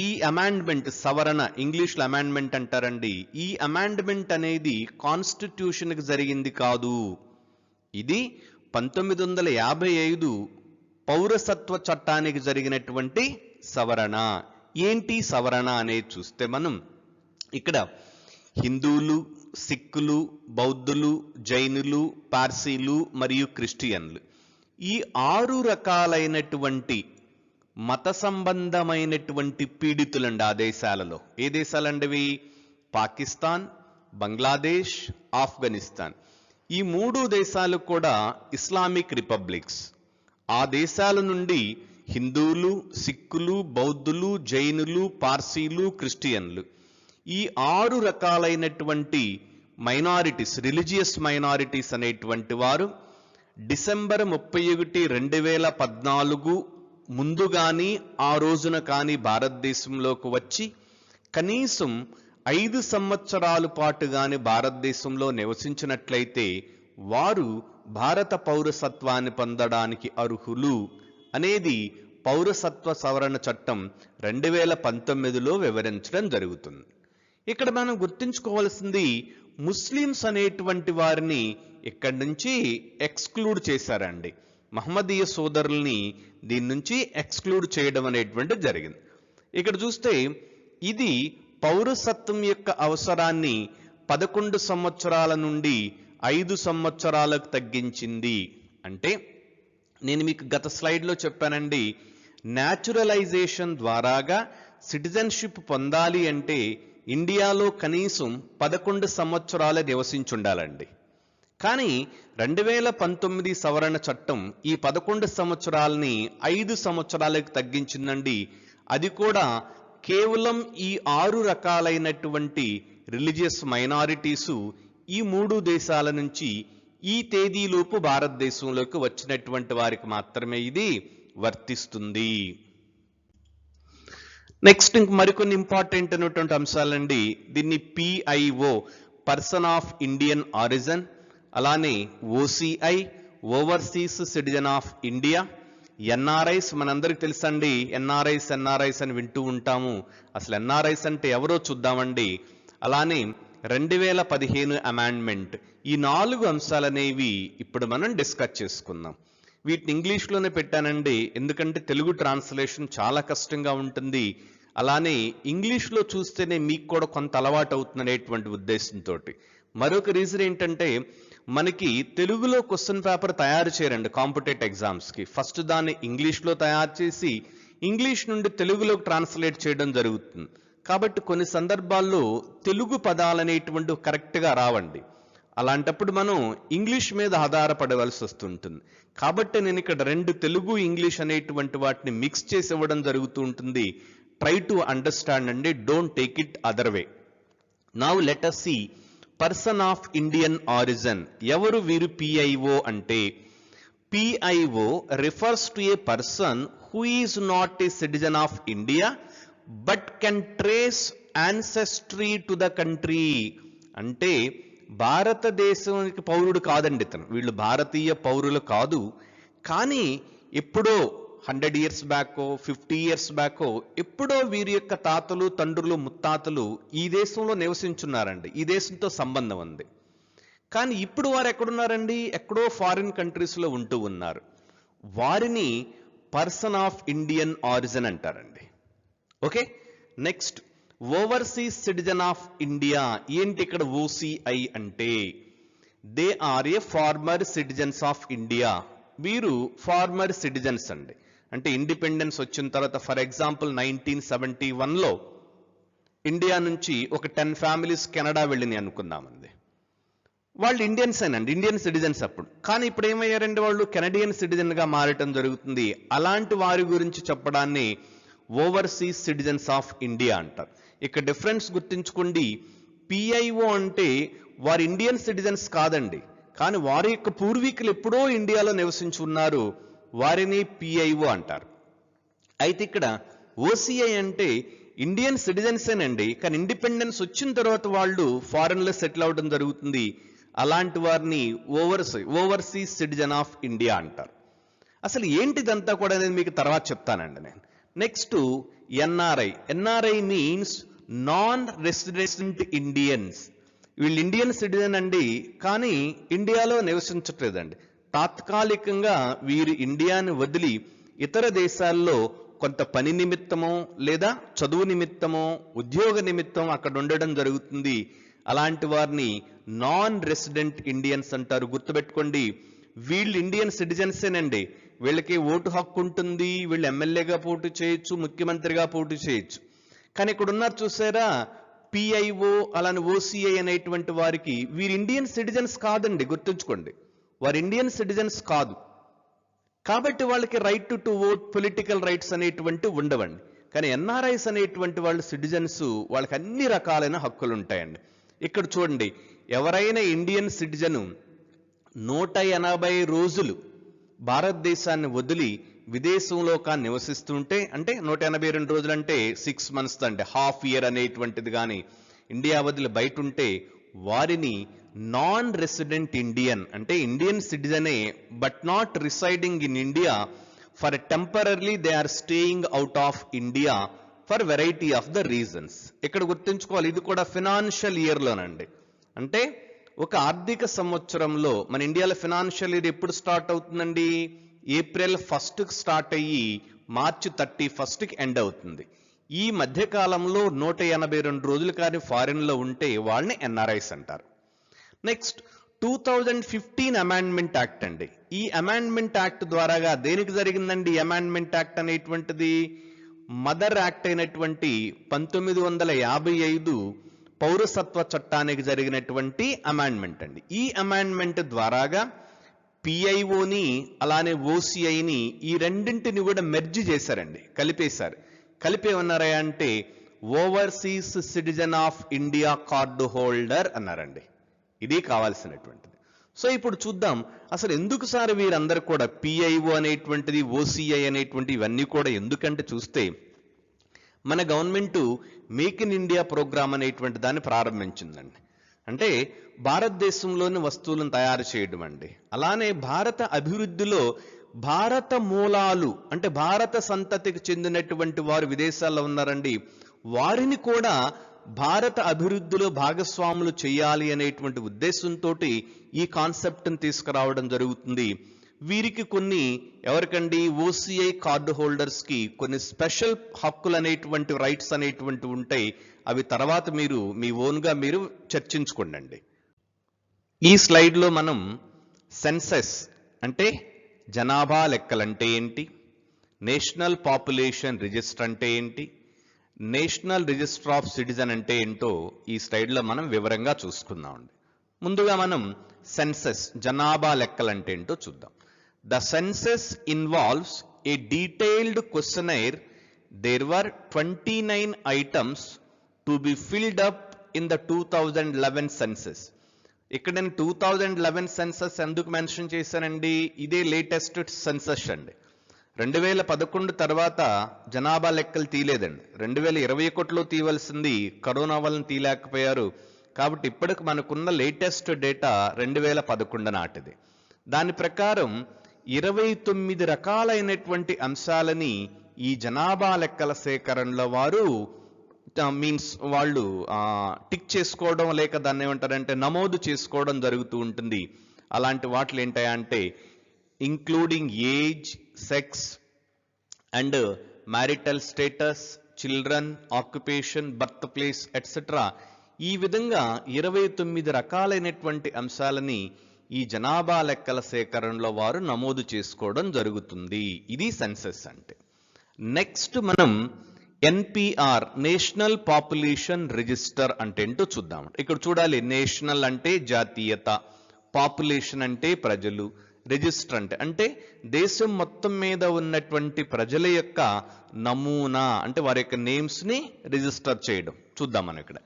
ఈ అమెండ్మెంట్, సవరణ ఇంగ్లీష్లో అమెండ్మెంట్ అంటారండి. ఈ అమెండ్మెంట్ అనేది కాన్స్టిట్యూషన్కి జరిగింది కాదు. ఇది 1955 పౌరసత్వ చట్టానికి జరిగినటువంటి సవరణ. ఏంటి సవరణ అనేది చూస్తే మనం ఇక్కడ హిందువులు, సిక్కులు, బౌద్ధులు, జైనులు, పార్సీలు మరియు క్రిస్టియన్లు, ఈ 6 రకాలైనటువంటి మత సంబంధమైనటువంటి పీడితులండి ఆ దేశాలలో. ఏ దేశాలండివి? పాకిస్తాన్, బంగ్లాదేశ్, ఆఫ్ఘనిస్తాన్. ఈ 3 దేశాలు కూడా ఇస్లామిక్ రిపబ్లిక్స్. ఆ దేశాల నుండి హిందువులు, సిక్కులు, బౌద్ధులు, జైనులు, పార్సీలు, క్రిస్టియన్లు, ఈ 6 రకాలైనటువంటి మైనారిటీస్, రిలీజియస్ మైనారిటీస్ అనేటువంటి వారు డిసెంబర్ 31, 2014 ముందు కానీ ఆ రోజున కానీ భారతదేశంలోకి వచ్చి కనీసం 5 సంవత్సరాల పాటు కానీ భారతదేశంలో నివసించినట్లయితే వారు భారత పౌరసత్వాన్ని పొందడానికి అర్హులు అనేది పౌరసత్వ సవరణ చట్టం 2019లో వివరించడం జరుగుతుంది. ఇక్కడ మనం గుర్తుంచుకోవాల్సింది, ముస్లిమ్స్ అనేటువంటి వారిని ఇక్కడి నుంచి ఎక్స్క్లూడ్ చేశారండి. మహమ్మదీయ సోదరుల్ని దీని నుంచి ఎక్స్క్లూడ్ చేయడం అనేటువంటి జరిగింది. ఇక్కడ చూస్తే ఇది పౌరసత్వం యొక్క అవసరాన్ని 11 సంవత్సరాల నుండి 5 సంవత్సరాలకు తగ్గించింది. అంటే నేను మీకు గత స్లైడ్లో చెప్పానండి, న్యాచురలైజేషన్ ద్వారాగా సిటిజన్షిప్ పొందాలి అంటే ఇండియాలో కనీసం 11 సంవత్సరాలు నివసించుండాలండి. కానీ 2019 సవరణ చట్టం ఈ 11 సంవత్సరాలని 5 సంవత్సరాలకు తగ్గించిందండి. అది కూడా కేవలం ఈ 6 రకాలైనటువంటి రిలీజియస్ మైనారిటీసు ఈ 3 దేశాల నుంచి ఈ తేదీలోపు భారతదేశంలోకి వచ్చినటువంటి వారికి మాత్రమే ఇది వర్తిస్తుంది. నెక్స్ట్ ఇంక మరికొన్ని ఇంపార్టెంట్ అయినటువంటి అంశాలండి. దీన్ని PIO, person of Indian origin, అలానే OCI, overseas citizen of India. NRIs మనందరికి తెలుసండి, ఎన్ఆర్ఐస్ అని వింటూ ఉంటాము. అసలు ఎన్ఆర్ఐస్ అంటే ఎవరో చూద్దామండి. అలానే 2015 అమెండ్మెంట్. ఈ 4 అంశాలనేవి ఇప్పుడు మనం డిస్కస్ చేసుకుందాం. వీటిని ఇంగ్లీష్లోనే పెట్టానండి, ఎందుకంటే తెలుగు ట్రాన్స్లేషన్ చాలా కష్టంగా ఉంటుంది. అలానే ఇంగ్లీష్లో చూస్తేనే మీకు కూడా కొంత అలవాటు అవుతుందనేటువంటి ఉద్దేశంతో. మరొక రీజన్ ఏంటంటే, మనకి తెలుగులో క్వశ్చన్ పేపర్ తయారు చేయరండి కాంపిటేటివ్ ఎగ్జామ్స్కి. ఫస్ట్ దాన్ని ఇంగ్లీష్లో తయారు చేసి ఇంగ్లీష్ నుండి తెలుగులోకి ట్రాన్స్లేట్ చేయడం జరుగుతుంది. కాబట్టి కొన్ని సందర్భాల్లో తెలుగు పదాలనేటువంటి కరెక్ట్గా రావండి. అలాంటప్పుడు మనం ఇంగ్లీష్ మీద ఆధారపడవలసి వస్తుంటుంది. కాబట్టి నేను ఇక్కడ 2 తెలుగు ఇంగ్లీష్ అనేటువంటి వాటిని మిక్స్ చేసి ఇవ్వడం జరుగుతూ ఉంటుంది. ట్రై టు అండర్స్టాండ్ అండి, don't take it other way. Now let us see person of Indian origin. ఎవరు వీరు? పిఐఓ అంటే PIO refers to A person who is not a citizen of India but can trace ancestry to the country. అంటే భారతదేశానికి పౌరుడు కాదండి ఇతను, వీళ్ళు భారతీయ పౌరులు కాదు, కానీ ఎప్పుడో 100 years బ్యాకో 50 years బ్యాకో ఎప్పుడో వీరి యొక్క తాతలు తండ్రులు ముత్తాతలు ఈ దేశంలో నివసించున్నారండి, ఈ దేశంతో సంబంధం ఉంది. కానీ ఇప్పుడు వారు ఎక్కడున్నారండి? ఎక్కడో ఫారిన్ కంట్రీస్లో ఉంటూ ఉన్నారు. వారిని పర్సన్ ఆఫ్ ఇండియన్ ఆరిజిన్ అంటారండి. Okay, next overseas citizen of India. ఏంటి ఇక్కడ ఓసిఐ అంటే? They are a former citizens of India. వీరు ఫార్మర్ సిటిజన్స్ అండి. అంటే ఇండిపెండెన్స్ వచ్చిన తర్వాత, ఫర్ ఎగ్జాంపుల్ 1971లో ఇండియా నుంచి ఒక 10 ఫ్యామిలీస్ కెనడా వెళ్ళినాయి అనుకుందామండి. వాళ్ళు ఇండియన్స్ అయినండి, ఇండియన్ సిటిజన్స్ అప్పుడు. కానీ ఇప్పుడు ఏమయ్యారండి? వాళ్ళు కెనడియన్ సిటిజన్గా మారటం జరుగుతుంది. అలాంటి వారి గురించి చెప్పడాన్ని ఓవర్సీస్ సిటిజన్స్ ఆఫ్ ఇండియా అంటారు. ఇక్కడ డిఫరెన్స్ గుర్తుంచుకోండి. పిఐఓ అంటే వారు ఇండియన్ సిటిజన్స్ కాదండి, కానీ వారి యొక్క పూర్వీకులు ఎప్పుడో ఇండియాలో నివసించి ఉన్నారు, వారిని పిఐఓ అంటారు. అయితే ఇక్కడ ఓసిఐ అంటే ఇండియన్ సిటిజన్సేనండి, కానీ ఇండిపెండెన్స్ వచ్చిన తర్వాత వాళ్ళు ఫారెన్లో సెటిల్ అవడం జరుగుతుంది. అలాంటి వారిని ఓవర్సీస్ సిటిజన్ ఆఫ్ ఇండియా అంటారు. అసలు ఏంటిదంతా కూడా అనేది మీకు తర్వాత చెప్తానండి నేను. Next NRI. NRI means non resident Indians. వీళ్ళు ఇండియన్ సిటిజన్ అండి, కానీ ఇండియాలో నివసించట్లేదండి. తాత్కాలికంగా వీరు ఇండియాని వదిలి ఇతర దేశాల్లో కొంత పని నిమిత్తమో లేదా చదువు నిమిత్తమో ఉద్యోగ నిమిత్తం అక్కడ ఉండడం జరుగుతుంది. అలాంటి వారిని నాన్ రెసిడెంట్ ఇండియన్స్ అంటారు. గుర్తుపెట్టుకోండి, వీళ్ళు ఇండియన్ సిటిజన్సేనండి, వీళ్ళకి ఓటు హక్కు ఉంటుంది, వీళ్ళు ఎమ్మెల్యేగా పోటీ చేయొచ్చు, ముఖ్యమంత్రిగా పోటీ చేయొచ్చు. కానీ ఇక్కడ ఉన్నారు చూసారా, పిఐఓ అలానే ఓసిఐ అనేటువంటి వారికి వీరు ఇండియన్ సిటిజన్స్ కాదండి, గుర్తుంచుకోండి, వారు ఇండియన్ సిటిజన్స్ కాదు. కాబట్టి వాళ్ళకి right to vote, political rights అనేటువంటి ఉండవండి. కానీ ఎన్ఆర్ఐస్ అనేటువంటి వాళ్ళు సిటిజన్స్, వాళ్ళకి అన్ని రకాలైన హక్కులు ఉంటాయండి. ఇక్కడ చూడండి, ఎవరైనా ఇండియన్ సిటిజను 180 రోజులు భారతదేశాన్ని వదిలి విదేశంలో కానీ నివసిస్తుంటే, అంటే 182 రోజులు అంటే 6 months అండి, హాఫ్ ఇయర్ అనేటువంటిది కానీ ఇండియా వదిలి బయట ఉంటే వారిని నాన్ రెసిడెంట్ ఇండియన్, అంటే ఇండియన్ సిటిజనే but not residing in India for temporarily they are staying out of India for variety of the reasons. ఇక్కడ గుర్తుంచుకోవాలి, ఇది కూడా ఫినాన్షియల్ ఇయర్లోనండి. అంటే ఒక ఆర్థిక సంవత్సరంలో మన ఇండియాలో ఫినాన్షియల్ ఇయర్ ఎప్పుడు స్టార్ట్ అవుతుందండి? April 1st స్టార్ట్ అయ్యి March 31st ఎండ్ అవుతుంది. ఈ మధ్యకాలంలో 182 రోజులు కానీ ఫారిన్లో ఉంటే వాళ్ళని ఎన్ఆర్ఐస్ అంటారు. నెక్స్ట్ 2015 అమెండ్మెంట్ యాక్ట్ అండి. ఈ అమెండ్మెంట్ యాక్ట్ ద్వారాగా దేనికి జరిగిందండి? అమెండ్మెంట్ యాక్ట్ అనేటువంటిది మదర్ యాక్ట్ అయినటువంటి 1955 పౌరసత్వ చట్టానికి జరిగినటువంటి అమెండ్మెంట్ అండి. ఈ అమెండ్మెంట్ ద్వారాగా పిఐఓని అలానే ఓసిఐని ఈ రెండింటిని కూడా మెర్జ్ చేశారండి, కలిపేశారు. కలిపేమన్నారా అంటే overseas citizen of India card holder అన్నారండి. ఇది కావాల్సినటువంటిది. సో ఇప్పుడు చూద్దాం అసలు ఎందుకు సార్ వీరందరూ కూడా పిఐఓ అనేటువంటిది, ఓసిఐ అనేటువంటి ఇవన్నీ కూడా ఎందుకంటే చూస్తే మన government make in India programme అనేటువంటి దాన్ని ప్రారంభించిందండి. అంటే భారతదేశంలోని వస్తువులను తయారు చేయడం అండి. అలానే భారత అభివృద్ధిలో భారత మూలాలు అంటే భారత సంతతికి చెందినటువంటి వారు విదేశాల్లో ఉన్నారండి, వారిని కూడా భారత అభివృద్ధిలో భాగస్వాములు చేయాలి అనేటువంటి ఉద్దేశంతో ఈ కాన్సెప్ట్ని తీసుకురావడం జరుగుతుంది. వీరికి కొన్ని ఎవరికండి ఓసిఐ కార్డు హోల్డర్స్కి కొన్ని స్పెషల్ హక్కులు అనేటువంటి రైట్స్ అనేటువంటి ఉంటాయి. అవి తర్వాత మీరు మీ ఓన్గా మీరు చర్చించుకోండి. ఈ స్లైడ్లో మనం సెన్సెస్ అంటే జనాభా లెక్కలంటే ఏంటి, నేషనల్ పాపులేషన్ రిజిస్టర్ అంటే ఏంటి, నేషనల్ రిజిస్టర్ ఆఫ్ సిటిజన్ అంటే ఏంటో ఈ స్లైడ్లో మనం వివరంగా చూసుకుందామండి. ముందుగా మనం సెన్సెస్ జనాభా లెక్కలంటే ఏంటో చూద్దాం. The census involves a detailed questionnaire. There were 29 items to be filled up in the 2011 census. ఇక్కడ నేను 2011 సెన్సస్ ఎందుకు మెన్షన్ చేశానండి, ఇదే లేటెస్ట్ సెన్సస్ అండి. 2011 తర్వాత జనాభా లెక్కలు తీయలేదండి. 2021లో తీయవలసింది కరోనా వలన తీయలేకపోయారు. కాబట్టి ఇప్పటికి మనకున్న లేటెస్ట్ డేటా 2011 నాటిది. దాని ప్రకారం 29 రకాలైనటువంటి అంశాలని ఈ జనాభా లెక్కల సేకరణలో వారు వాళ్ళు టిక్ చేసుకోవడం లేక దాన్ని ఏమంటారంటే నమోదు చేసుకోవడం జరుగుతూ ఉంటుంది. అలాంటి వాటిలో ఏంటంటే including age, sex and marital status, children, occupation, birth place etcetera. ఈ విధంగా 29 రకాలైనటువంటి అంశాలని ఈ జనాభా లెక్కల సేకరణలో వారు నమోదు చేసుకోవడం జరుగుతుంది. ఇది సెన్సస్ అంటే. నెక్స్ట్ మనం ఎన్పిఆర్ నేషనల్ పాపులేషన్ రిజిస్టర్ అంటే ఏంటో చూద్దాం. ఇక్కడ చూడాలి, నేషనల్ అంటే జాతీయత, పాపులేషన్ అంటే ప్రజలు, రిజిస్టర్ అంటే దేశం మొత్తం మీద ఉన్నటువంటి ప్రజల యొక్క నమూనా అంటే వారి యొక్క నేమ్స్ని రిజిస్టర్ చేయడం. చూద్దాం మనం ఇక్కడ.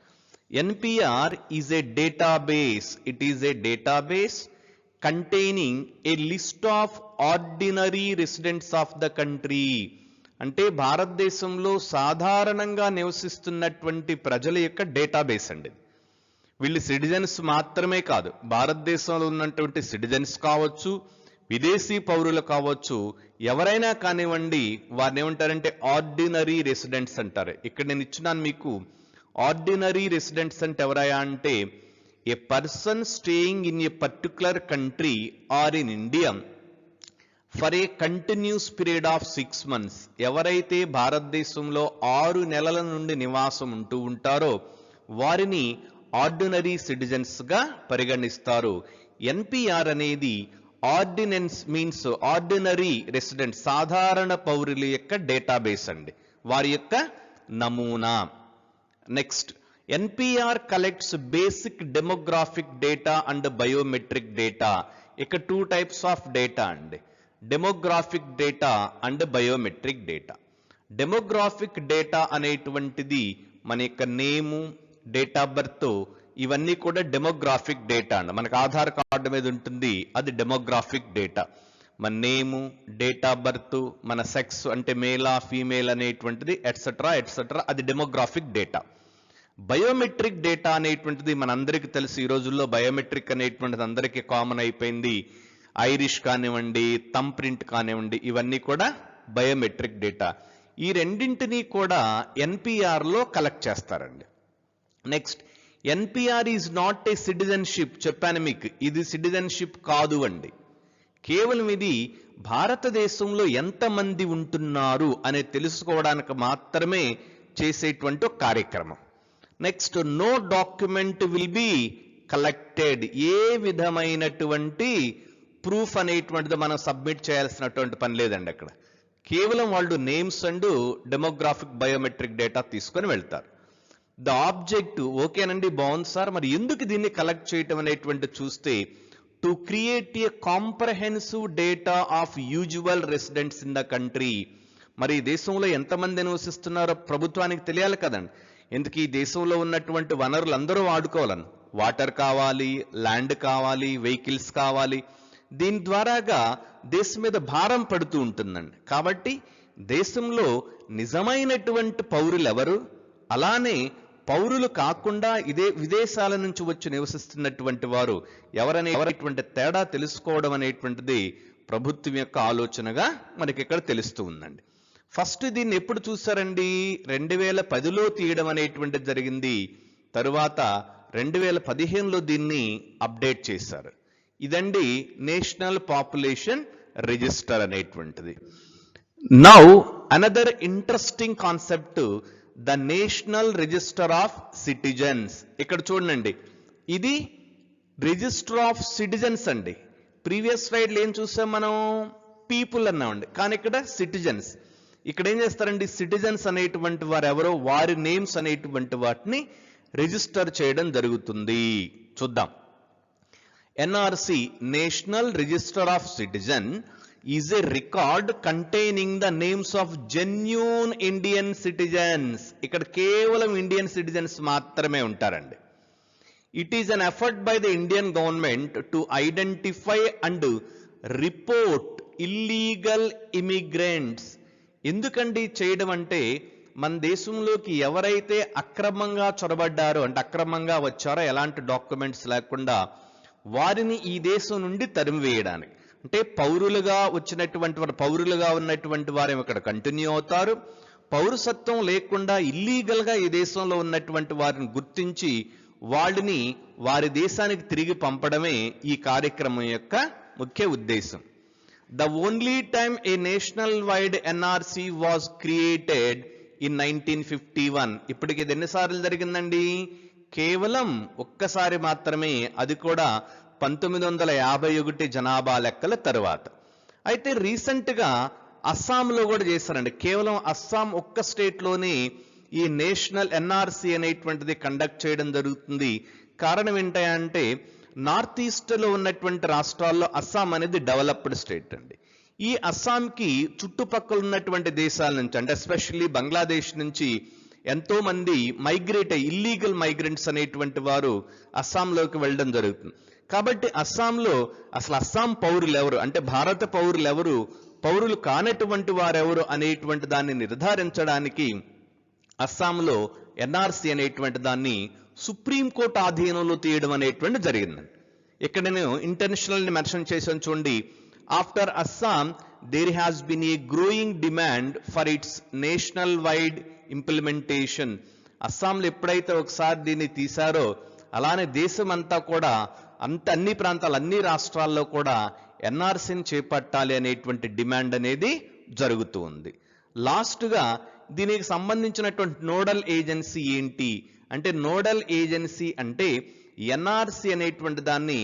NPR is a database. It is a database containing a list of ordinary residents of the country. అంటే భారతదేశంలో సాధారణంగా నివసిస్తున్నటువంటి ప్రజల యొక్క డేటాబేస్ అండి. వీళ్ళు సిటిజన్స్ మాత్రమే కాదు, భారతదేశంలో ఉన్నటువంటి సిటిజన్స్ కావచ్చు, విదేశీ పౌరులు కావచ్చు, ఎవరైనా కానివ్వండి, వారిని ఏమంటారంటే ఆర్డినరీ రెసిడెంట్స్ అంటారు. ఇక్కడ నేను ఇచ్చినాను మీకు. ఆర్డినరీ రెసిడెంట్స్ అంటే ఎవరయ్యా అంటే a person staying in a particular country or in India for a continuous period of 6 months. ఎవరైతే భారతదేశంలో 6 నెలల నుండి నివాసం ఉంటూ ఉంటారో వారిని ఆర్డినరీ సిటిజన్స్గా పరిగణిస్తారు. ఎన్పిఆర్ అనేది ఆర్డినెన్స్ మీన్స్ ఆర్డినరీ రెసిడెంట్, సాధారణ పౌరుల యొక్క డేటాబేస్ అండి, వారి యొక్క నమూనా. Next, NPR collects basic demographic data and biometric data. ఇక్కడ 2 types ఆఫ్ డేటా అండి, demographic data and biometric data. Demographic data అనేటువంటిది మన యొక్క నేము, డేట్ ఆఫ్ బర్త్, ఇవన్నీ కూడా డెమోగ్రాఫిక్ డేటా అండి. మనకు ఆధార్ కార్డు మీద ఉంటుంది, అది డెమోగ్రాఫిక్ డేటా. మన నేము, డేట్ ఆఫ్ బర్త్, మన సెక్స్ అంటే మేలా ఫీమేల్ అనేటువంటిది ఎట్సెట్రా ఎట్సెట్రా, అది డెమోగ్రాఫిక్ డేటా. బయోమెట్రిక్ డేటా అనేటువంటిది మనందరికీ తెలుసు. ఈ రోజుల్లో బయోమెట్రిక్ అనేటువంటిది అందరికీ కామన్ అయిపోయింది. ఐరిష్ కానివ్వండి, థంబ్ ప్రింట్ కానివ్వండి, ఇవన్నీ కూడా బయోమెట్రిక్ డేటా. ఈ రెండింటినీ కూడా ఎన్పిఆర్లో కలెక్ట్ చేస్తారండి. Next, NPR is not a citizenship. చెప్పాను మీకు, ఇది సిటిజన్షిప్ కాదు అండి. కేవలం ఇది భారతదేశంలో ఎంతమంది ఉంటున్నారు అనే తెలుసుకోవడానికి మాత్రమే చేసేటువంటి ఒక కార్యక్రమం. Next, no document will be collected. ఏ విధమైనటువంటి ప్రూఫ్ అనేటువంటిది మనం సబ్మిట్ చేయాల్సినటువంటి పని లేదండి అక్కడ. కేవలం వాళ్ళు names and demographic biometric data తీసుకొని వెళ్తారు. ద ఆబ్జెక్ట్, ఓకేనండి, బాగుంది సార్, మరి ఎందుకు దీన్ని కలెక్ట్ చేయటం అనేటువంటి చూస్తే, to create a comprehensive data of usual residents in the country. మరి ఈ దేశంలో ఎంతమంది నివసిస్తున్నారో ప్రభుత్వానికి తెలియాలి కదండి. ఎందుకు ఈ దేశంలో ఉన్నటువంటి వనరులు అందరూ వాడుకోవాలని, వాటర్ కావాలి, ల్యాండ్ కావాలి, వెహికల్స్ కావాలి. దీని ద్వారాగా దేశం మీద భారం పడుతూ ఉంటుందండి. కాబట్టి దేశంలో నిజమైనటువంటి పౌరులు ఎవరు, అలానే పౌరులు కాకుండా విదేశాల నుంచి వచ్చి నివసిస్తున్నటువంటి వారు ఎవరైనటువంటి తేడా తెలుసుకోవడం అనేటువంటిది ప్రభుత్వం యొక్క ఆలోచనగా మనకి ఇక్కడ తెలుస్తూ ఉందండి. ఫస్ట్ దీన్ని ఎప్పుడు చూసారండి? 2010లో తీయడం అనేటువంటిది జరిగింది. తరువాత 2015లో దీన్ని అప్డేట్ చేశారు. ఇదండి నేషనల్ పాపులేషన్ రిజిస్టర్ అనేటువంటిది. Now another interesting concept, the national register of citizens. ఇక్కడ చూడండి, ఇది రిజిస్టర్ ఆఫ్ సిటిజన్స్ అండి. ప్రీవియస్ స్లైడ్లో ఏం చూసాం మనం? పీపుల్ అన్నామండి, కానీ ఇక్కడ సిటిజన్స్. ఇక్కడ ఏం చేస్తారండి? సిటిజన్స్ అనేటువంటి వారు ఎవరో వారి నేమ్స్ అనేటువంటి వాటిని రిజిస్టర్ చేయడం జరుగుతుంది. చూద్దాం. NRC national register of citizen is a record containing the names of genuine Indian citizens. ఇక్కడ కేవలం ఇండియన్ సిటిజన్స్ మాత్రమే ఉంటారండి. It is an effort by the Indian government to identify and report illegal immigrants. ఎందుకండి చేయడం అంటే, మన దేశంలోకి ఎవరైతే అక్రమంగా చొరబడ్డారో, అంటే అక్రమంగా వచ్చారో, ఎలాంటి డాక్యుమెంట్స్ లేకుండా, వారిని ఈ దేశం నుండి తరిమివేయడానికి. అంటే పౌరులుగా వచ్చినటువంటి వారు, పౌరులుగా ఉన్నటువంటి వారు ఇక్కడ కంటిన్యూ అవుతారు. పౌరసత్వం లేకుండా ఇల్లీగల్గా ఈ దేశంలో ఉన్నటువంటి వారిని గుర్తించి వాళ్ళని వారి దేశానికి తిరిగి పంపడమే ఈ కార్యక్రమం యొక్క ముఖ్య ఉద్దేశం. The only time a national-wide NRC was created in 1951. ఇప్పటికి ఇది ఎన్నిసార్లు జరిగిందండి? కేవలం ఒక్కసారి మాత్రమే, అది కూడా 1951 జనాభా లెక్కల తరువాత. అయితే రీసెంట్గా అస్సాంలో కూడా చేశారండి. కేవలం అస్సాం ఒక్క స్టేట్లోనే ఈ నేషనల్ ఎన్ఆర్సి అనేటువంటిది కండక్ట్ చేయడం జరుగుతుంది. కారణం ఏంటంటే, నార్త్ ఈస్ట్లో ఉన్నటువంటి రాష్ట్రాల్లో అస్సాం అనేది డెవలప్డ్ స్టేట్ అండి. ఈ అస్సాంకి చుట్టుపక్కల ఉన్నటువంటి దేశాల నుంచి, అంటే ఎస్పెషల్లీ బంగ్లాదేశ్ నుంచి ఎంతో మంది మైగ్రేట్ అయ్యి, ఇల్లీగల్ మైగ్రెంట్స్ అనేటువంటి వారు అస్సాంలోకి వెళ్ళడం జరుగుతుంది. కాబట్టి అస్సాంలో అసలు అస్సాం పౌరులు ఎవరు, అంటే భారత పౌరులు ఎవరు, పౌరులు కానటువంటి వారెవరు అనేటువంటి దాన్ని నిర్ధారించడానికి అస్సాంలో ఎన్ఆర్సి అనేటువంటి దాన్ని సుప్రీంకోర్టు ఆధీనంలో తీయడం అనేటువంటి జరిగిందండి. ఇక్కడ నేను ఇంటర్నేషనల్ మెన్షన్ చేశాను చూడండి. After Assam there has been a growing demand for its national wide implementation. అస్సాంలో ఎప్పుడైతే ఒకసారి దీన్ని తీశారో, అలానే దేశం అంతా కూడా, అన్ని ప్రాంతాలు, అన్ని రాష్ట్రాల్లో కూడా ఎన్ఆర్సీని చేపట్టాలి అనేటువంటి డిమాండ్ అనేది జరుగుతూ ఉంది. లాస్ట్గా దీనికి సంబంధించినటువంటి నోడల్ ఏజెన్సీ ఏంటి అంటే, నోడల్ ఏజెన్సీ అంటే ఎన్ఆర్సి అనేటువంటి దాన్ని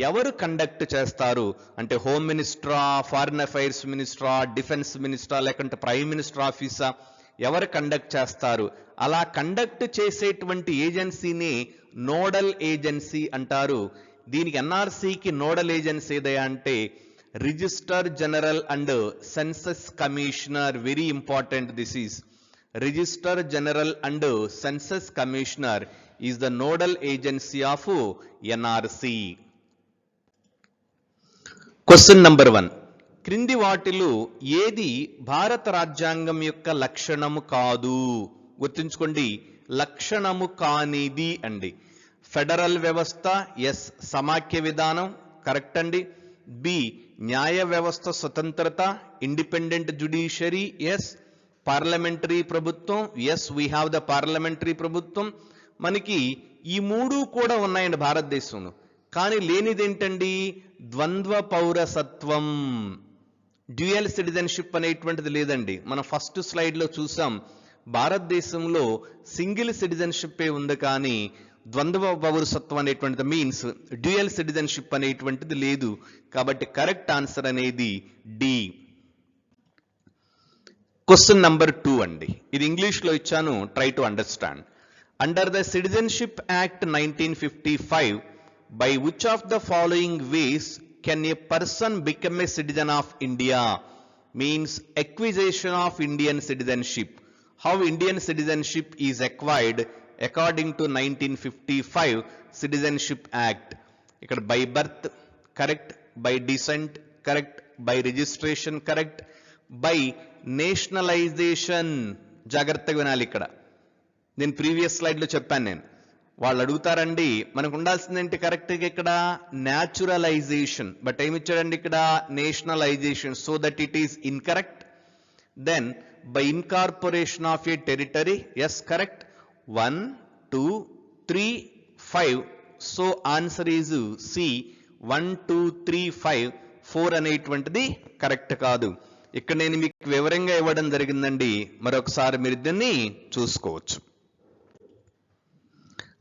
ఎవరు కండక్ట్ చేస్తారు అంటే, హోమ్ మినిస్టరా, ఫారిన్ అఫైర్స్ మినిస్టరా, డిఫెన్స్ మినిస్టరా, లేకుంటే ప్రైమ్ మినిస్టర్ ఆఫీసా, ఎవరు కండక్ట్ చేస్తారు? అలా కండక్ట్ చేసేటువంటి ఏజెన్సీని నోడల్ ఏజెన్సీ అంటారు. దీనికి ఎన్ఆర్సీకి నోడల్ ఏజెన్సీ ఏదయ్యా అంటే register general and census commissioner. Very important this is. Register General and Census Commissioner is the nodal agency of NRC. Question number 1. క్రింది వాటిలో ఏది భారత రాజ్యాంగం యొక్క లక్షణము కాదు? గుర్తుంచుకోండి, లక్షణము కానిది అండి. ఫెడరల్ వ్యవస్థ, ఎస్. సమాఖ్య విధానం, కరెక్ట్ అండి. బి, న్యాయ వ్యవస్థ స్వతంత్రత, ఇండిపెండెంట్ జ్యుడిషియరీ, ఎస్. పార్లమెంటరీ ప్రభుత్వం, yes, we have the parliamentary ప్రభుత్వం. మనకి ఈ మూడు కూడా ఉన్నాయండి భారతదేశంలో. కానీ లేనిది ఏంటండి? ద్వంద్వ పౌరసత్వం, డ్యూయల్ సిటిజన్షిప్ అనేటువంటిది లేదండి. మనం ఫస్ట్ స్లైడ్లో చూసాం, భారతదేశంలో సింగిల్ సిటిజన్షిప్ ఉంది, కానీ ద్వంద్వ పౌరసత్వం అనేటువంటిది మీన్స్ డ్యూయల్ సిటిజన్షిప్ అనేటువంటిది లేదు. కాబట్టి కరెక్ట్ ఆన్సర్ అనేది డి. క్వశ్చన్ నంబర్ 2 అండి. ఇది ఇంగ్లీష్లో ఇచ్చాను, try to understand. Under the citizenship act 1955, by which of the following ways can A person become a citizen of India? Means acquisition of Indian citizenship. How Indian citizenship is acquired according to 1955 Citizenship Act. ఇక్కడ by birth correct, by descent correct, by registration correct, by nationalisation. జాగ్రత్తగా వినాలి ఇక్కడ. నేను previous స్లైడ్లో చెప్పాను. నేను వాళ్ళు అడుగుతారండి మనకు ఉండాల్సిందేంటి కరెక్ట్గా ఇక్కడ న్యాచురలైజేషన్, బట్ ఏమి ఇచ్చాడండి ఇక్కడ nationalisation. So that it is incorrect. Then by incorporation of a territory, yes correct. 1 2 3 5. So answer is C 1 2 3 5. 4 అనేటువంటిది కరెక్ట్ కాదు. ఇక్కడ నేను మీకు వివరంగా ఇవ్వడం జరిగిందండి, మరొకసారి మీరు దీన్ని చూసుకోవచ్చు.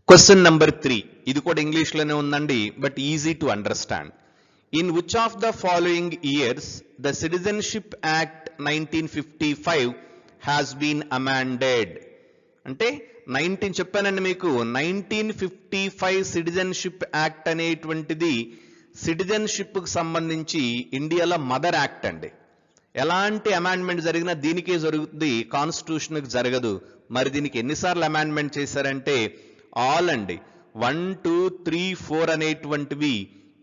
క్వశ్చన్ నెంబర్ 3, ఇది కూడా ఇంగ్లీష్లోనే ఉందండి, but easy to understand. In which of the following years the citizenship act 1955 has been amended? అంటే 19 చెప్పానండి మీకు, 1955 సిటిజన్షిప్ యాక్ట్ అనేటువంటిది సిటిజన్షిప్కి సంబంధించి ఇండియాలో మదర్ యాక్ట్ అండి. ఎలాంటి అమెండ్మెంట్ జరిగినా దీనికే జరుగుతుంది, కాన్స్టిట్యూషన్కి జరగదు. మరి దీనికి ఎన్నిసార్లు అమెండ్మెంట్ చేశారంటే ఆల్ అండి. 1 2 3 4 అనేటువంటివి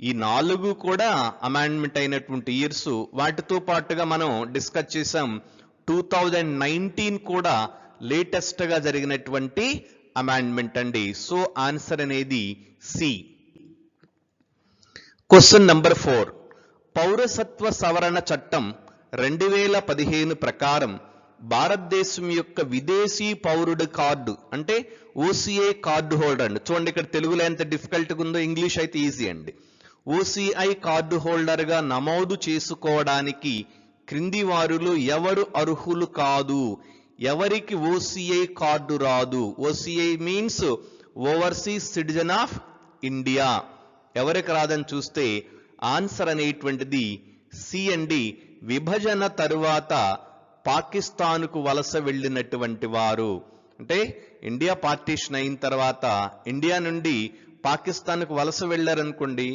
ఈ 4 కూడా అమెండ్మెంట్ అయినటువంటి ఇయర్స్. వాటితో పాటుగా మనం డిస్కస్ చేసాం 2019 కూడా లేటెస్ట్గా జరిగినటువంటి అమెండ్మెంట్ అండి. సో ఆన్సర్ అనేది సి. క్వశ్చన్ నెంబర్ 4, పౌరసత్వ సవరణ చట్టం 2015 ప్రకారం భారతదేశం యొక్క విదేశీ పౌరుడి కార్డు అంటే ఓసీఐ కార్డు హోల్డర్ అండి. చూడండి ఇక్కడ తెలుగులో ఎంత డిఫికల్ట్గా ఉందో, ఇంగ్లీష్ అయితే ఈజీ అండి. ఓసీఐ కార్డు హోల్డర్గా నమోదు చేసుకోవడానికి క్రింది వారిలో ఎవరు అర్హులు కాదు? ఎవరికి ఓసీఐ కార్డు రాదు? OCI means overseas citizen of India. ఎవరికి రాదని చూస్తే ఆన్సర్ అనేటువంటిది సి అండి. విభజన తరువాత పాకిస్తాన్కు వలస వెళ్ళినటువంటి వారు. అంటే ఇండియా పార్టీషన్ అయిన తర్వాత ఇండియా నుండి పాకిస్తాన్కు వలస వెళ్ళారనుకోండి,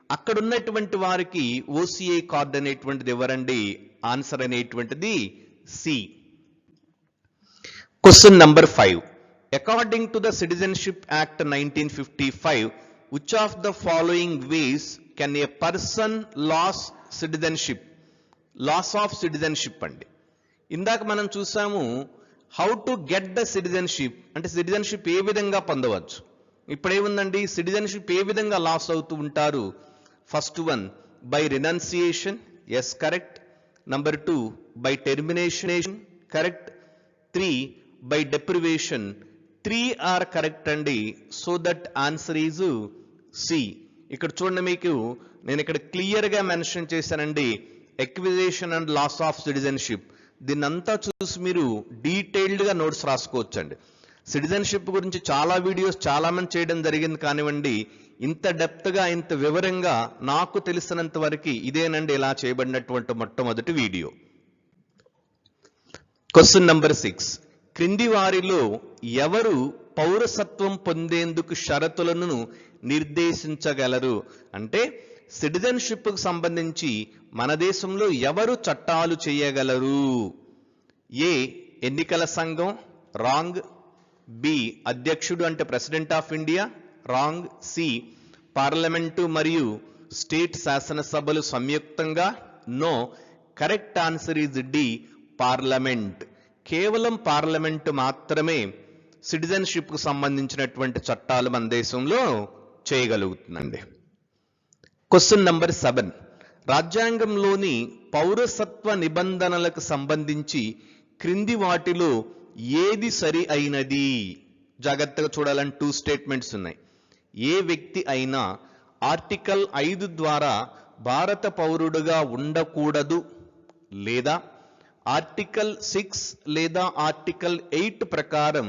అక్కడ ఉన్నటువంటి వారికి ఓసీఐ కార్డు అనేటువంటిది ఎవరండి? ఆన్సర్ అనేటువంటిది C. Question number 5, according to the citizenship act 1955 which of the following ways can a person lose citizenship? Loss of citizenship అండి. ఇందాక మనం చూసాము how to get the citizenship, అంటే సిటిజన్షిప్ ఏ విధంగా పొందవచ్చు. ఇప్పుడేముందండి, సిటిజన్షిప్ ఏ విధంగా లాస్ అవుతూ ఉంటారు? First one by renunciation, yes correct. Number 2 by termination, correct. 3 by deprivation. 3 are correct అండి. So that answer is C. ఇక్కడ చూడండి, మీకు నేను ఇక్కడ క్లియర్గా మెన్షన్ చేశానండి, acquisition and loss of citizenship. దీన్నంతా చూసి మీరు డీటెయిల్డ్గా నోట్స్ రాసుకోవచ్చండి. సిటిజన్షిప్ గురించి చాలా వీడియోస్ చాలా మంది చేయడం జరిగింది, కానివ్వండి ఇంత డెప్త్గా ఇంత వివరంగా నాకు తెలిసినంత వరకు ఇదేనండి ఇలా చేయబడినటువంటి మొట్టమొదటి వీడియో. క్వశ్చన్ నంబర్ 6, క్రింది వారిలో ఎవరు పౌరసత్వం పొందేందుకు షరతులను నిర్దేశించగలరు? అంటే సిటిజన్షిప్కు సంబంధించి మన దేశంలో ఎవరు చట్టాలు చేయగలరు? ఏ ఎన్నికల సంఘం, రాంగ్. బి అధ్యక్షుడు అంటే president of India, wrong. C parliament మరియు స్టేట్ శాసనసభలు సంయుక్తంగా, no. Correct answer is D parliament. కేవలం పార్లమెంటు మాత్రమే సిటిజన్షిప్కు సంబంధించినటువంటి చట్టాలు మన దేశంలో చేయగలుగుతుందండి. క్వశ్చన్ నంబర్ 7, రాజ్యాంగంలోని పౌరసత్వ నిబంధనలకు సంబంధించి క్రింది వాటిలో ఏది సరి అయినది? జాగ్రత్తగా చూడాలని 2 స్టేట్మెంట్స్ ఉన్నాయి. ఏ వ్యక్తి అయినా ఆర్టికల్ 5 ద్వారా భారత పౌరుడుగా ఉండకూడదు, లేదా ఆర్టికల్ 6 లేదా ఆర్టికల్ 8 ప్రకారం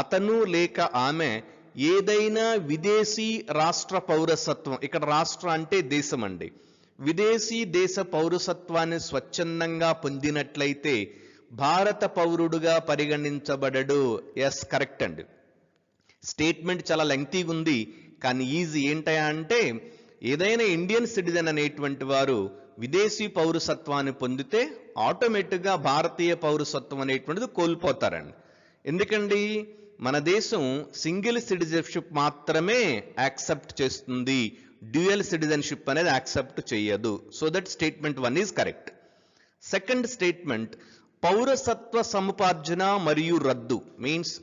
అతను లేక ఆమె ఏదైనా విదేశీ రాష్ట్ర పౌరసత్వం, ఇక్కడ రాష్ట్ర అంటే దేశం అండి, విదేశీ దేశ పౌరసత్వాన్ని స్వచ్ఛందంగా పొందినట్లయితే భారత పౌరుడుగా పరిగణించబడడు. ఎస్ కరెక్ట్ అండి. స్టేట్మెంట్ చాలా లెంగ్తీగా ఉంది, కానీ ఈజీ. ఏంటయా అంటే ఏదైనా ఇండియన్ సిటిజన్ అనేటువంటి వారు విదేశీ పౌరసత్వాన్ని పొందితే ఆటోమేటిక్గా భారతీయ పౌరసత్వం అనేటువంటిది కోల్పోతారండి. ఎందుకండి, మన దేశం సింగిల్ సిటిజన్షిప్ మాత్రమే యాక్సెప్ట్ చేస్తుంది, డ్యూయల్ సిటిజన్షిప్ అనేది యాక్సెప్ట్ చేయదు. So that statement 1 is correct. Second statement, పౌరసత్వ సముపార్జన మరియు రద్దు means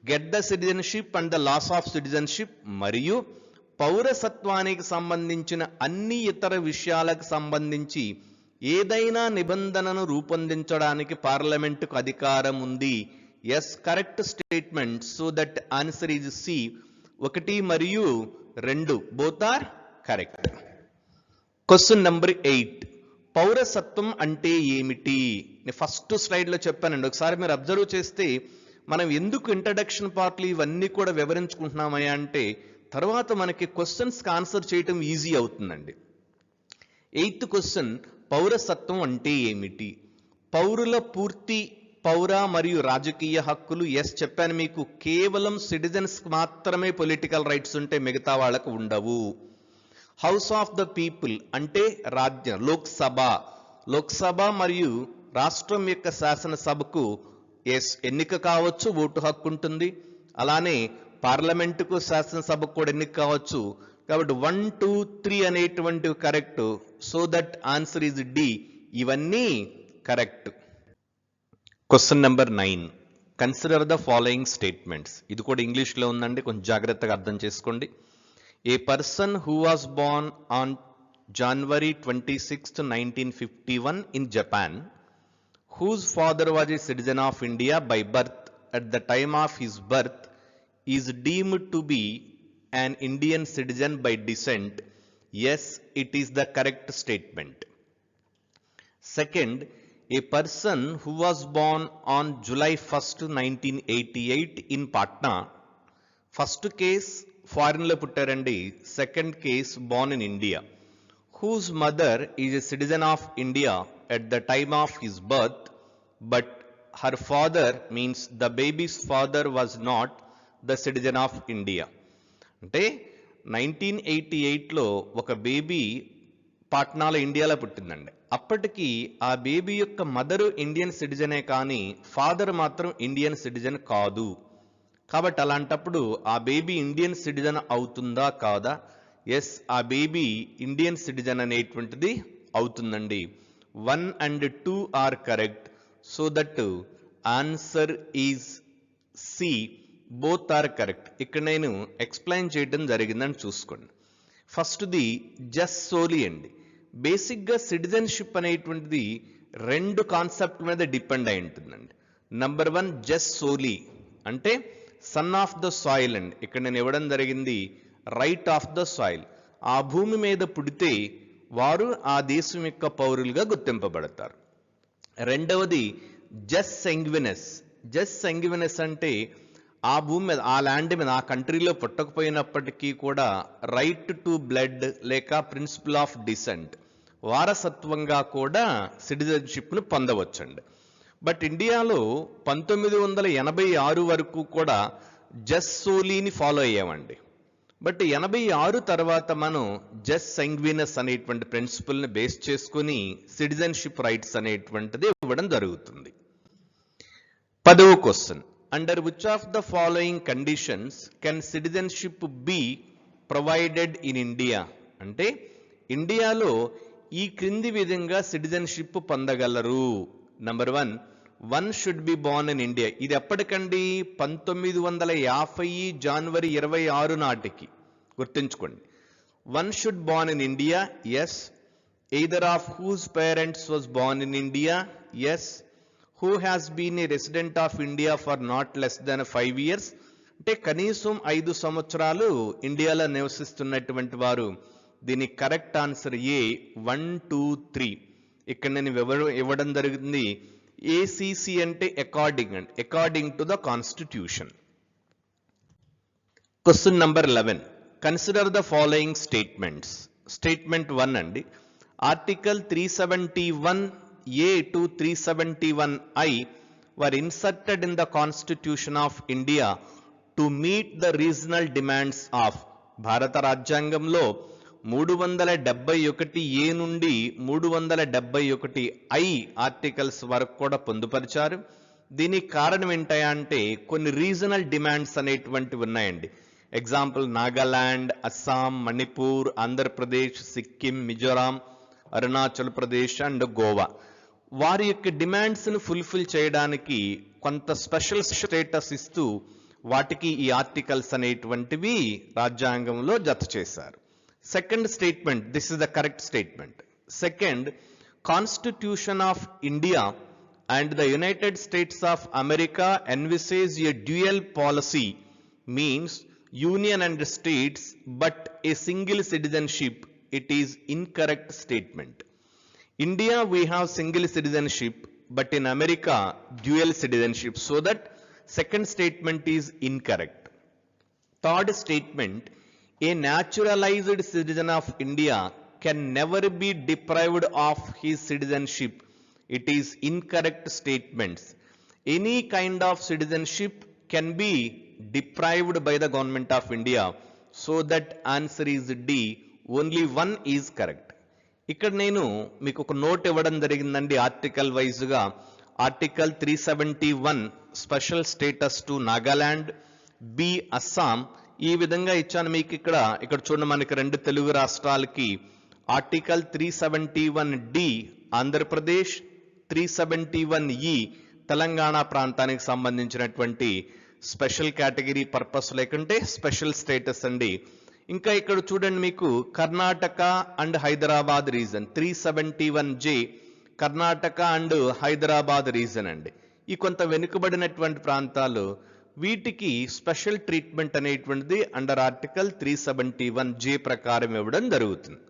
get the citizenship and the loss of citizenship మరియు పౌరసత్వానికి సంబంధించిన అన్ని ఇతర విషయాలకు సంబంధించి ఏదైనా నిబంధనను రూపొందించడానికి పార్లమెంటుకు అధికారం ఉంది. Yes, correct statement. So that answer is C. 1 మరియు 2 both are correct. Question number 8. పౌరసత్వం అంటే ఏమిటి? నేను ఫస్ట్ స్లైడ్లో చెప్పానండి, ఒకసారి మీరు అబ్జర్వ్ చేస్తే మనం ఎందుకు ఇంట్రడక్షన్ పార్ట్లు ఇవన్నీ కూడా వివరించుకుంటున్నామయ్యా అంటే తర్వాత మనకి క్వశ్చన్స్కి ఆన్సర్ చేయటం ఈజీ అవుతుందండి. 8th క్వశ్చన్, పౌరసత్వం అంటే ఏమిటి? పౌరుల పూర్తి పౌర మరియు రాజకీయ హక్కులు. ఎస్, చెప్పాను మీకు, కేవలం సిటిజన్స్కి మాత్రమే పొలిటికల్ రైట్స్ ఉంటే మిగతా వాళ్ళకు ఉండవు. హౌస్ ఆఫ్ ద పీపుల్ అంటే రాజ్యం, లోక్సభ మరియు రాష్ట్రం యొక్క శాసనసభకు ఎస్ ఎన్నిక కావచ్చు, ఓటు హక్కు ఉంటుంది. అలానే పార్లమెంటుకు శాసనసభకు కూడా ఎన్నిక కావచ్చు. కాబట్టి 1, 2, 3 అనేటువంటివి correct. So that answer is D. ఇవన్నీ correct. Question number 9. Consider the following statements. ఇది కూడా ఇంగ్లీష్లో ఉందండి, కొంచెం జాగ్రత్తగా అర్థం చేసుకోండి. A person who was born on January 26th, 1951 in Japan, whose father was a citizen of India by birth at the time of his birth, is deemed to be an Indian citizen by descent. Yes, it is the correct statement. Second, a person who was born on July 1st, 1988 in Patna. First case foreign lo puttarandi, second case born in India. Whose mother is a citizen of India at the time of his birth, but her father, means the baby's father, was not the citizen of India. అంటే 1988లో ఒక baby పాట్నాలో ఇండియాలో పుట్టిందండి. అప్పటికి ఆ baby యొక్క mother Indian సిటిజనే కానీ father మాత్రం Indian citizen కాదు. కాబట్టి అలాంటప్పుడు ఆ బేబీ ఇండియన్ సిటిజన్ అవుతుందా కాదా? ఎస్, ఆ బేబీ ఇండియన్ సిటిజన్ అనేటువంటిది అవుతుందండి. 1 and 2 are correct. So that answer is C. Both are correct. ఇక్కడ నేను ఎక్స్ప్లెయిన్ చేయడం జరిగిందని చూసుకోండి. ఫస్ట్ది జస్ట్ సోలీ అండి. బేసిక్గా సిటిజన్షిప్ అనేటువంటిది 2 కాన్సెప్ట్ మీద డిపెండ్ అయి ఉంటుందండి. నంబర్ 1 జస్ట్ సోలీ అంటే సన్ ఆఫ్ ద సాయిల్ అండి. ఇక్కడ నేను ఇవ్వడం జరిగింది రైట్ ఆఫ్ ద సాయిల్. ఆ భూమి మీద పుడితే వారు ఆ దేశం యొక్క పౌరులుగా గుర్తింపబడతారు. రెండవది జస్ట్ సంగ్వినస్. జస్ట్ సంగ్వినస్ అంటే ఆ భూమి మీద, ఆ ల్యాండ్ మీద, ఆ కంట్రీలో పుట్టకపోయినప్పటికీ కూడా రైట్ టు బ్లడ్ లేక ప్రిన్సిపల్ ఆఫ్ డిసెంట్, వారసత్వంగా కూడా సిటిజన్షిప్ను పొందవచ్చండి. బట్ ఇండియాలో 1986 వరకు కూడా జస్ట్ సోలీని ఫాలో అయ్యామండి. బట్ 86 తర్వాత మనం జస్ట్ సంగ్వినస్ అనేటువంటి ప్రిన్సిపల్ని బేస్ చేసుకుని సిటిజన్షిప్ రైట్స్ అనేటువంటిది ఇవ్వడం జరుగుతుంది. 10వ question, under which of the following conditions can citizenship be provided in India? అంటే ఇండియాలో ఈ క్రింది విధంగా సిటిజన్షిప్ పొందగలరు. Number 1 should be born in India. ఇది ఎప్పటికండి? 1950 జనవరి 26 నాటికి. గుర్తుంచుకోండి. 1 should born in India. Yes. Either of whose parents was born in India. Yes. Who has been a resident of India for not less than 5 years. అంటే కనీసం 5 సంవత్సరాలు ఇండియాలో నివసిస్తున్నటువంటి వారు. దీని correct answer ఏ. 1, 2, 3. ఇక్కడ నేను ఇవ్వడం జరిగింది. ఏసీసీ అంటే according and according to the constitution. Question number 11. Consider the following statements. Statement 1 అండి. Article 371A to 371I were inserted in the Constitution of India to meet the regional demands of. భారత రాజ్యాంగంలో 371A నుండి 371I articles వరకు కూడా పొందుపరిచారు. దీనికి కారణం ఏంటయా అంటే కొన్ని రీజనల్ డిమాండ్స్ అనేటువంటివి ఉన్నాయండి. Example Nagaland, Assam, Manipur, Andhra Pradesh, Sikkim, Mizoram, Arunachal Pradesh and Goa. వారి యొక్క డిమాండ్స్ను ఫుల్ఫిల్ చేయడానికి కొంత స్పెషల్ స్టేటస్ ఇస్తూ వాటికి ఈ ఆర్టికల్స్ అనేటువంటివి రాజ్యాంగంలో జత చేశారు. Second statement, this is the correct statement. Second, constitution of India and the United States of America envisages a dual policy, means union and states but a single citizenship. It is incorrect statement. India we have single citizenship, but in America dual citizenship, so that second statement is incorrect. Third statement, a naturalized citizen of India can never be deprived of his citizenship. It is incorrect statements. Any kind of citizenship can be deprived by the government of India, so that answer is D. Only one is correct. ఇక్కడ నేను మీకు ఒక note ఇవ్వడం జరిగిందండి article వైజ్గా. Article 371 special status to Nagaland, B Assam, ఈ విధంగా ఇచ్చాను మీకు. ఇక్కడ చూడండి, మనకి రెండు తెలుగు రాష్ట్రాలకి article 371D Andhra Pradesh, 371E Telangana ప్రాంతానికి సంబంధించినటువంటి స్పెషల్ కేటగిరీ పర్పస్ లేకుంటే స్పెషల్ స్టేటస్ అండి. ఇంకా ఇక్కడ చూడండి, మీకు Karnataka and Hyderabad reason 371J Karnataka and Hyderabad reason అండి. ఈ కొంత వెనుకబడినటువంటి ప్రాంతాలు, వీటికి స్పెషల్ ట్రీట్మెంట్ అనేటువంటిది అండర్ ఆర్టికల్ 371J ప్రకారం ఇవ్వడం జరుగుతుంది.